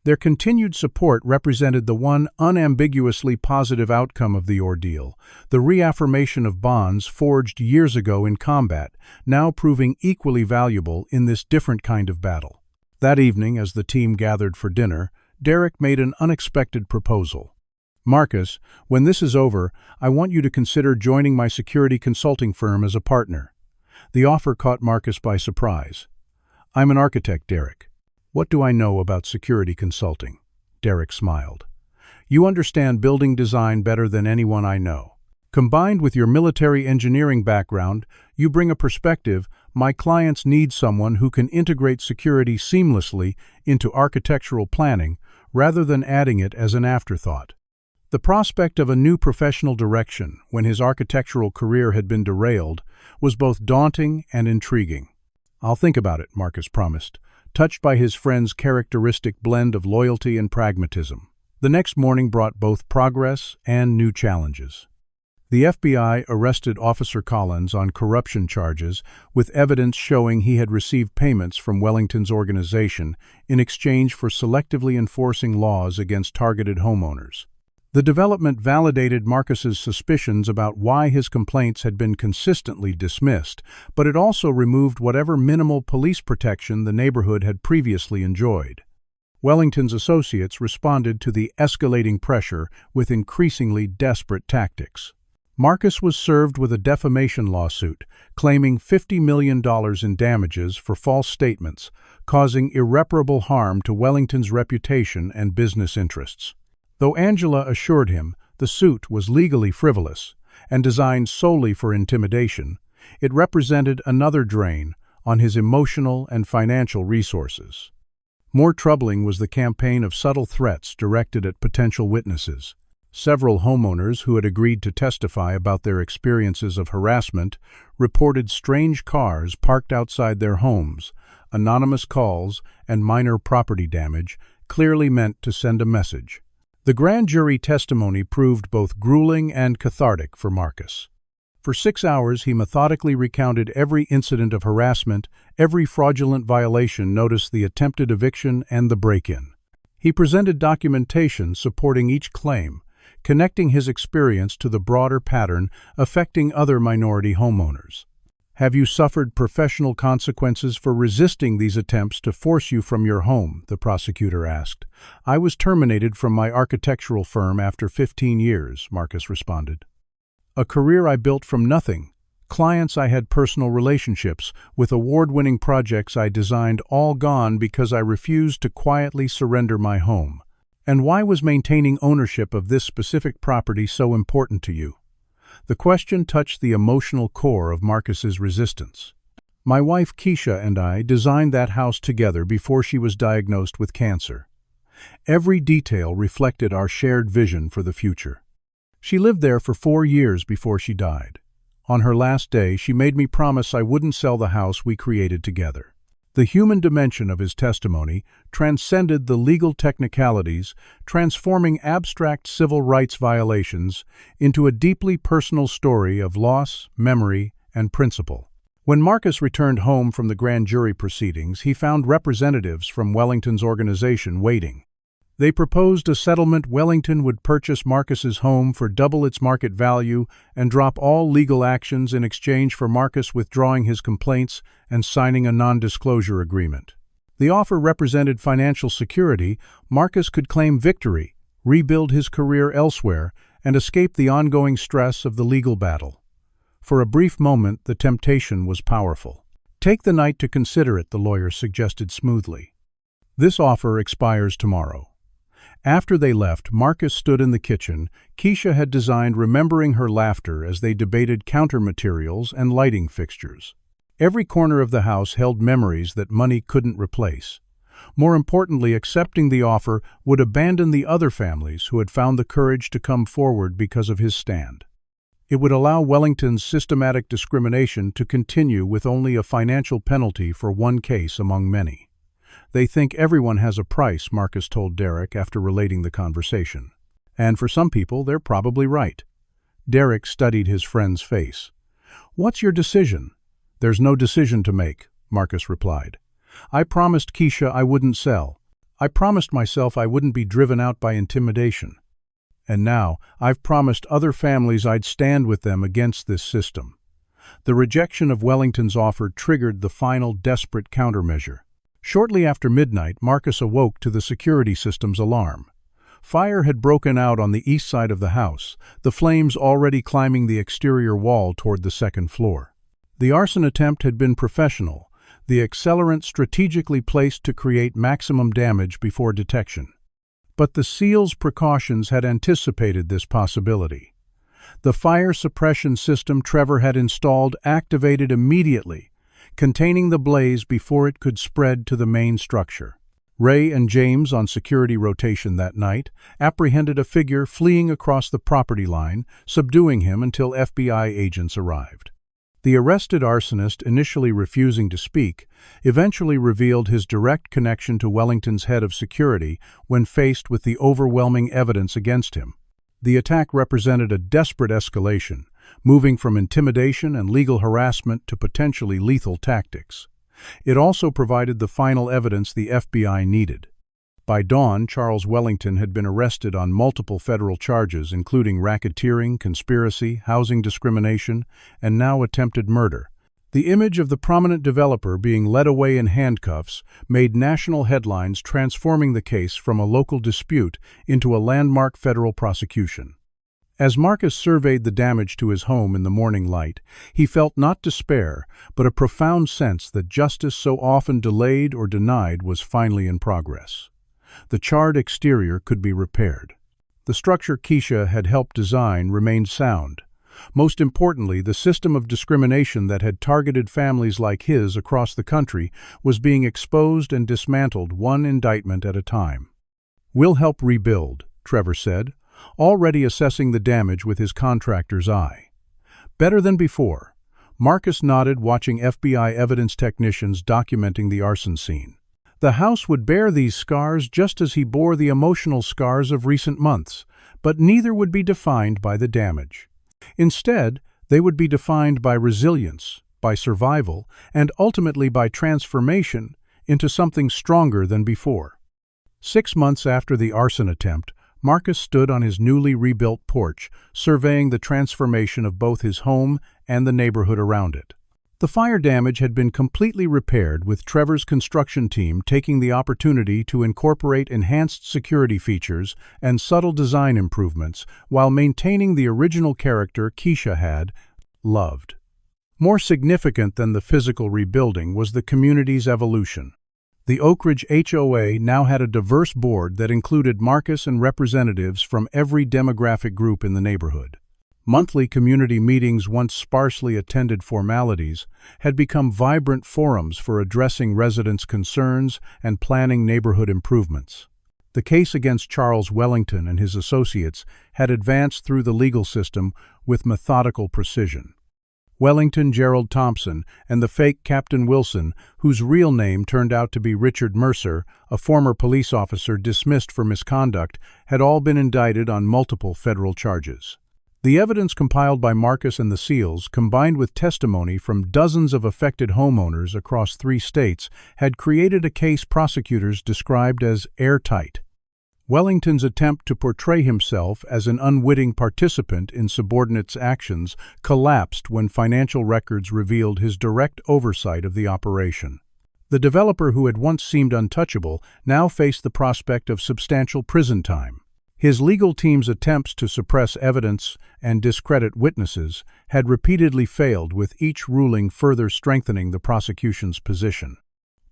Their continued support represented the one unambiguously positive outcome of the ordeal, the reaffirmation of bonds forged years ago in combat, now proving equally valuable in this different kind of battle. That evening, as the team gathered for dinner, Derek made an unexpected proposal. "Marcus, when this is over, I want you to consider joining my security consulting firm as a partner." The offer caught Marcus by surprise. "I'm an architect, Derek. What do I know about security consulting?" Derek smiled. "You understand building design better than anyone I know. Combined with your military engineering background, you bring a perspective. My clients need someone who can integrate security seamlessly into architectural planning rather than adding it as an afterthought." The prospect of a new professional direction, when his architectural career had been derailed, was both daunting and intriguing. "I'll think about it," Marcus promised, touched by his friend's characteristic blend of loyalty and pragmatism. The next morning brought both progress and new challenges. The FBI arrested Officer Collins on corruption charges, with evidence showing he had received payments from Wellington's organization in exchange for selectively enforcing laws against targeted homeowners. The development validated Marcus's suspicions about why his complaints had been consistently dismissed, but it also removed whatever minimal police protection the neighborhood had previously enjoyed. Wellington's associates responded to the escalating pressure with increasingly desperate tactics. Marcus was served with a defamation lawsuit, claiming $50 million in damages for false statements, causing irreparable harm to Wellington's reputation and business interests. Though Angela assured him the suit was legally frivolous and designed solely for intimidation, it represented another drain on his emotional and financial resources. More troubling was the campaign of subtle threats directed at potential witnesses. Several homeowners who had agreed to testify about their experiences of harassment reported strange cars parked outside their homes, anonymous calls, and minor property damage, clearly meant to send a message. The grand jury testimony proved both grueling and cathartic for Marcus. For 6 hours, he methodically recounted every incident of harassment, every fraudulent violation, noticed the attempted eviction and the break-in. He presented documentation supporting each claim, connecting his experience to the broader pattern affecting other minority homeowners. "Have you suffered professional consequences for resisting these attempts to force you from your home?" the prosecutor asked. "I was terminated from my architectural firm after 15 years, Marcus responded. "A career I built from nothing. Clients I had personal relationships with, award-winning projects I designed, all gone because I refused to quietly surrender my home. And why was maintaining ownership of this specific property so important to you?" The question touched the emotional core of Marcus's resistance. "My wife Keisha and I designed that house together before she was diagnosed with cancer. Every detail reflected our shared vision for the future. She lived there for 4 years before she died. On her last day, she made me promise I wouldn't sell the house we created together." The human dimension of his testimony transcended the legal technicalities, transforming abstract civil rights violations into a deeply personal story of loss, memory, and principle. When Marcus returned home from the grand jury proceedings, he found representatives from Wellington's organization waiting. They proposed a settlement. Wellington would purchase Marcus's home for double its market value and drop all legal actions in exchange for Marcus withdrawing his complaints and signing a non-disclosure agreement. The offer represented financial security. Marcus could claim victory, rebuild his career elsewhere, and escape the ongoing stress of the legal battle. For a brief moment, the temptation was powerful. "Take the night to consider it," the lawyer suggested smoothly. "This offer expires tomorrow." After they left, Marcus stood in the kitchen. Keisha had designed remembering her laughter as they debated countermaterials and lighting fixtures. Every corner of the house held memories that money couldn't replace. More importantly, accepting the offer would abandon the other families who had found the courage to come forward because of his stand. It would allow Wellington's systematic discrimination to continue with only a financial penalty for one case among many. "They think everyone has a price," Marcus told Derek after relating the conversation. "And for some people, they're probably right." Derek studied his friend's face. "What's your decision?" "There's no decision to make," Marcus replied. "I promised Keisha I wouldn't sell. I promised myself I wouldn't be driven out by intimidation. And now, I've promised other families I'd stand with them against this system." The rejection of Wellington's offer triggered the final desperate countermeasure. Shortly after midnight, Marcus awoke to the security system's alarm. Fire had broken out on the east side of the house, the flames already climbing the exterior wall toward the second floor. The arson attempt had been professional, the accelerant strategically placed to create maximum damage before detection. But the SEAL's precautions had anticipated this possibility. The fire suppression system Trevor had installed activated immediately, containing the blaze before it could spread to the main structure. Ray and James, on security rotation that night, apprehended a figure fleeing across the property line, subduing him until FBI agents arrived. The arrested arsonist, initially refusing to speak, eventually revealed his direct connection to Wellington's head of security when faced with the overwhelming evidence against him. The attack represented a desperate escalation, moving from intimidation and legal harassment to potentially lethal tactics. It also provided the final evidence the FBI needed. By dawn, Charles Wellington had been arrested on multiple federal charges, including racketeering, conspiracy, housing discrimination, and now attempted murder. The image of the prominent developer being led away in handcuffs made national headlines, transforming the case from a local dispute into a landmark federal prosecution. As Marcus surveyed the damage to his home in the morning light, he felt not despair, but a profound sense that justice so often delayed or denied was finally in progress. The charred exterior could be repaired. The structure Keisha had helped design remained sound. Most importantly, the system of discrimination that had targeted families like his across the country was being exposed and dismantled one indictment at a time. "We'll help rebuild," Trevor said, already assessing the damage with his contractor's eye. "Better than before." Marcus nodded, watching FBI evidence technicians documenting the arson scene. The house would bear these scars just as he bore the emotional scars of recent months, but neither would be defined by the damage. Instead, they would be defined by resilience, by survival, and ultimately by transformation into something stronger than before. 6 months after the arson attempt, Marcus stood on his newly rebuilt porch, surveying the transformation of both his home and the neighborhood around it. The fire damage had been completely repaired, with Trevor's construction team taking the opportunity to incorporate enhanced security features and subtle design improvements while maintaining the original character Keisha had loved. More significant than the physical rebuilding was the community's evolution. The Oak Ridge HOA now had a diverse board that included Marcus and representatives from every demographic group in the neighborhood. Monthly community meetings, once sparsely attended formalities, had become vibrant forums for addressing residents' concerns and planning neighborhood improvements. The case against Charles Wellington and his associates had advanced through the legal system with methodical precision. Wellington Gerald Thompson and the fake Captain Wilson, whose real name turned out to be Richard Mercer, a former police officer dismissed for misconduct, had all been indicted on multiple federal charges. The evidence compiled by Marcus and the SEALs, combined with testimony from dozens of affected homeowners across 3 states, had created a case prosecutors described as airtight. Wellington's attempt to portray himself as an unwitting participant in subordinates' actions collapsed when financial records revealed his direct oversight of the operation. The developer who had once seemed untouchable now faced the prospect of substantial prison time. His legal team's attempts to suppress evidence and discredit witnesses had repeatedly failed, with each ruling further strengthening the prosecution's position.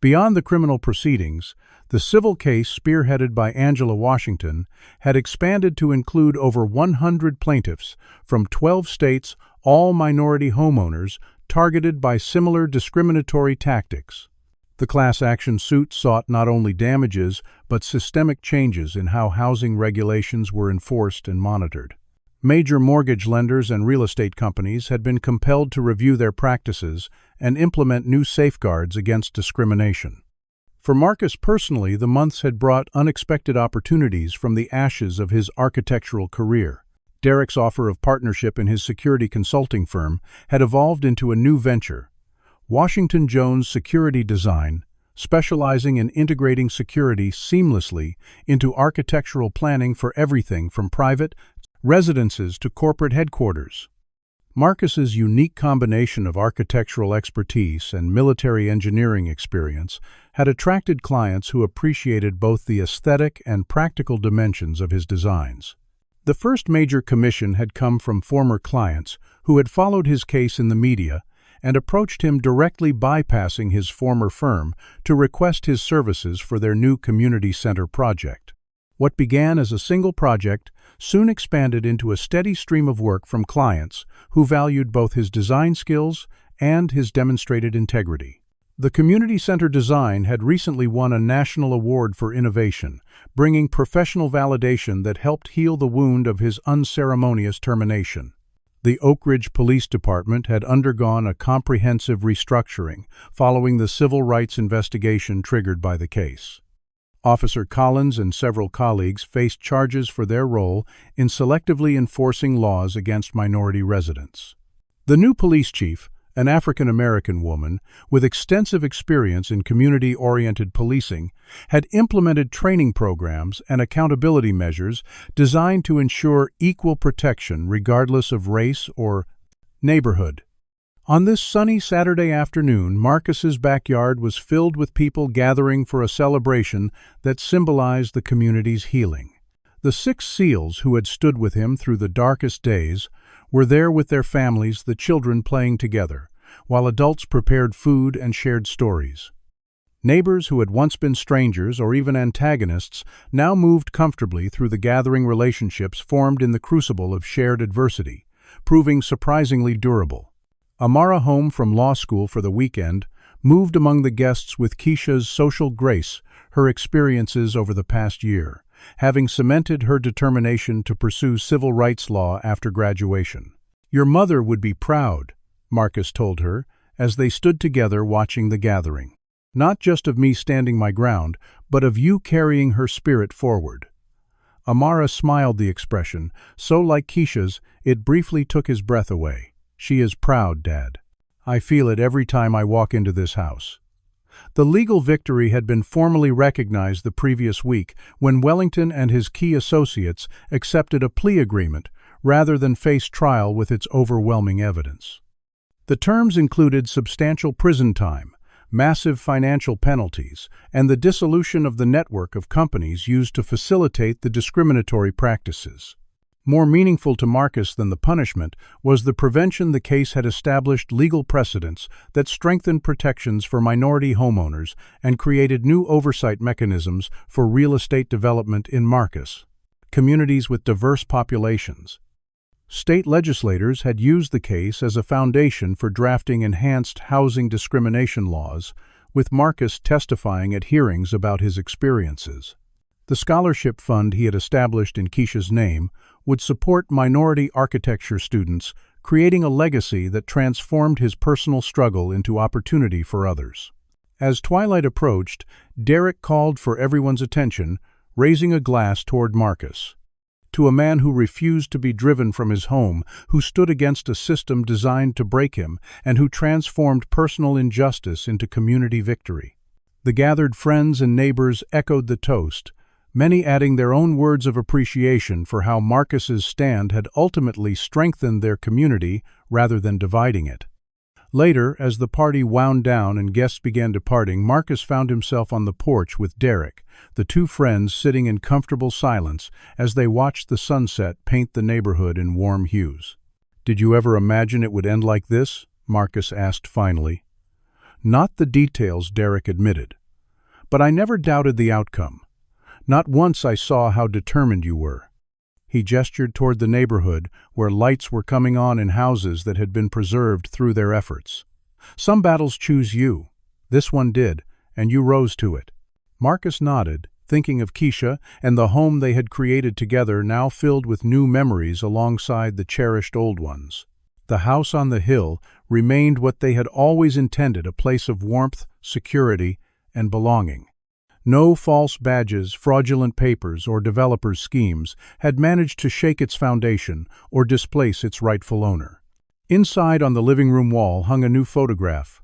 Beyond the criminal proceedings, the civil case, spearheaded by Angela Washington, had expanded to include over 100 plaintiffs from 12 states, all minority homeowners targeted by similar discriminatory tactics. The class action suit sought not only damages but systemic changes in how housing regulations were enforced and monitored. Major mortgage lenders and real estate companies had been compelled to review their practices and implement new safeguards against discrimination. For Marcus personally, the months had brought unexpected opportunities from the ashes of his architectural career. Derek's offer of partnership in his security consulting firm had evolved into a new venture, Washington Jones Security Design, specializing in integrating security seamlessly into architectural planning for everything from private residences to corporate headquarters. Marcus's unique combination of architectural expertise and military engineering experience had attracted clients who appreciated both the aesthetic and practical dimensions of his designs. The first major commission had come from former clients who had followed his case in the media and approached him directly, bypassing his former firm to request his services for their new community center project. What began as a single project soon expanded into a steady stream of work from clients who valued both his design skills and his demonstrated integrity. The community center design had recently won a national award for innovation, bringing professional validation that helped heal the wound of his unceremonious termination. The Oak Ridge Police Department had undergone a comprehensive restructuring following the civil rights investigation triggered by the case. Officer Collins and several colleagues faced charges for their role in selectively enforcing laws against minority residents. The new police chief, an African-American woman with extensive experience in community-oriented policing, had implemented training programs and accountability measures designed to ensure equal protection regardless of race or neighborhood. On this sunny Saturday afternoon, Marcus's backyard was filled with people gathering for a celebration that symbolized the community's healing. The 6 SEALs who had stood with him through the darkest days were there with their families, the children playing together, while adults prepared food and shared stories. Neighbors who had once been strangers or even antagonists now moved comfortably through the gathering, relationships formed in the crucible of shared adversity, proving surprisingly durable. Amara, home from law school for the weekend, moved among the guests with Keisha's social grace, her experiences over the past year, having cemented her determination to pursue civil rights law after graduation. "Your mother would be proud," Marcus told her, as they stood together watching the gathering. "Not just of me standing my ground, but of you carrying her spirit forward." Amara smiled, the expression, so like Keisha's, it briefly took his breath away. "She is proud, Dad. I feel it every time I walk into this house." The legal victory had been formally recognized the previous week when Wellington and his key associates accepted a plea agreement rather than face trial with its overwhelming evidence. The terms included substantial prison time, massive financial penalties, and the dissolution of the network of companies used to facilitate the discriminatory practices. More meaningful to Marcus than the punishment was the prevention. The case had established legal precedents that strengthened protections for minority homeowners and created new oversight mechanisms for real estate development in Marcus communities with diverse populations. State legislators had used the case as a foundation for drafting enhanced housing discrimination laws, with Marcus testifying at hearings about his experiences. The scholarship fund he had established in Keisha's name would support minority architecture students, creating a legacy that transformed his personal struggle into opportunity for others. As twilight approached, Derek called for everyone's attention, raising a glass toward Marcus. To a man who refused to be driven from his home, who stood against a system designed to break him, and who transformed personal injustice into community victory. The gathered friends and neighbors echoed the toast, many adding their own words of appreciation for how Marcus's stand had ultimately strengthened their community rather than dividing it. Later, as the party wound down and guests began departing, Marcus found himself on the porch with Derek, the two friends sitting in comfortable silence as they watched the sunset paint the neighborhood in warm hues. "Did you ever imagine it would end like this?" Marcus asked finally. "Not the details," Derek admitted. "But I never doubted the outcome. Not once I saw how determined you were." He gestured toward the neighborhood, where lights were coming on in houses that had been preserved through their efforts. "Some battles choose you. This one did, and you rose to it." Marcus nodded, thinking of Keisha and the home they had created together, now filled with new memories alongside the cherished old ones. The house on the hill remained what they had always intended, a place of warmth, security, and belonging. No false badges, fraudulent papers, or developers' schemes had managed to shake its foundation or displace its rightful owner. Inside, on the living room wall, hung a new photograph.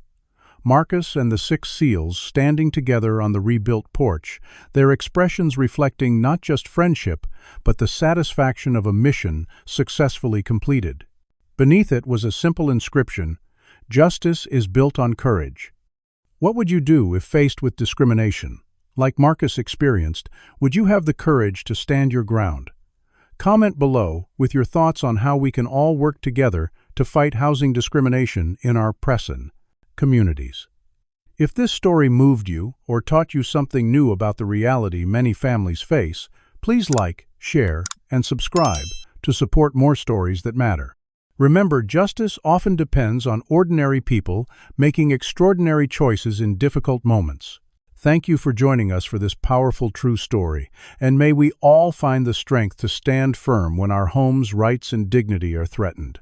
Marcus and the 6 seals standing together on the rebuilt porch, their expressions reflecting not just friendship, but the satisfaction of a mission successfully completed. Beneath it was a simple inscription: "Justice is built on courage." What would you do if faced with discrimination? Like Marcus experienced, would you have the courage to stand your ground? Comment below with your thoughts on how we can all work together to fight housing discrimination in our present communities. If this story moved you or taught you something new about the reality many families face, please like, share, and subscribe to support more stories that matter. Remember, justice often depends on ordinary people making extraordinary choices in difficult moments. Thank you for joining us for this powerful true story, and may we all find the strength to stand firm when our homes' rights and dignity are threatened.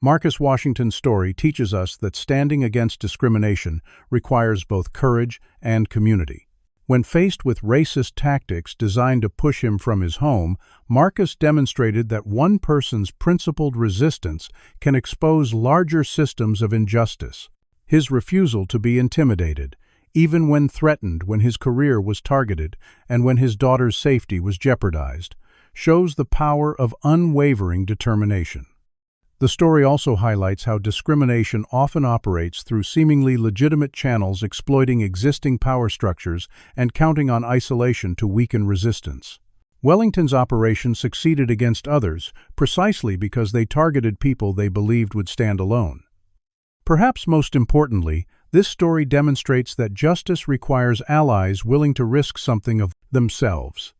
Marcus Washington's story teaches us that standing against discrimination requires both courage and community. When faced with racist tactics designed to push him from his home, Marcus demonstrated that one person's principled resistance can expose larger systems of injustice. His refusal to be intimidated, even when threatened, when his career was targeted, and when his daughter's safety was jeopardized, shows the power of unwavering determination. The story also highlights how discrimination often operates through seemingly legitimate channels, exploiting existing power structures and counting on isolation to weaken resistance. Wellington's operation succeeded against others precisely because they targeted people they believed would stand alone. Perhaps most importantly, this story demonstrates that justice requires allies willing to risk something of themselves.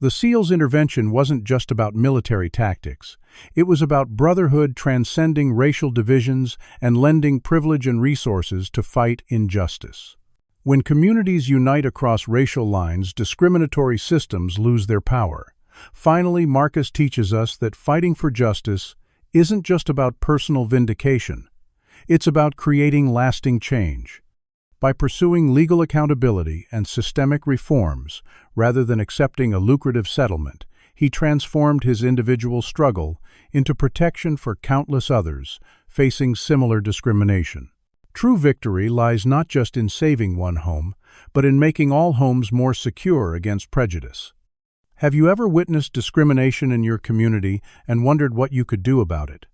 The SEALs' intervention wasn't just about military tactics. It was about brotherhood transcending racial divisions and lending privilege and resources to fight injustice. When communities unite across racial lines, discriminatory systems lose their power. Finally, Marcus teaches us that fighting for justice isn't just about personal vindication. It's about creating lasting change. By pursuing legal accountability and systemic reforms, rather than accepting a lucrative settlement, he transformed his individual struggle into protection for countless others facing similar discrimination. True victory lies not just in saving one home, but in making all homes more secure against prejudice. Have you ever witnessed discrimination in your community and wondered what you could do about it?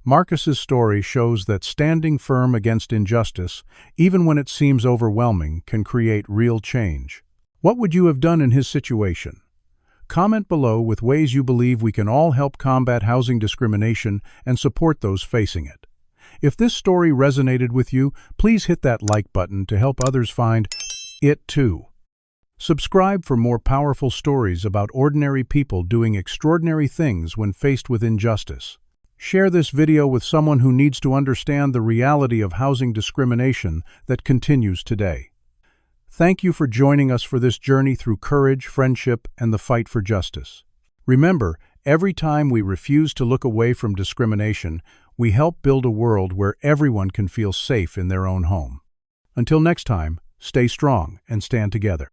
Marcus's story shows that standing firm against injustice, even when it seems overwhelming, can create real change. What would you have done in his situation? Comment below with ways you believe we can all help combat housing discrimination and support those facing it. If this story resonated with you, please hit that like button to help others find it too. Subscribe for more powerful stories about ordinary people doing extraordinary things when faced with injustice. Share this video with someone who needs to understand the reality of housing discrimination that continues today. Thank you for joining us for this journey through courage, friendship, and the fight for justice. Remember, every time we refuse to look away from discrimination, we help build a world where everyone can feel safe in their own home. Until next time, stay strong and stand together.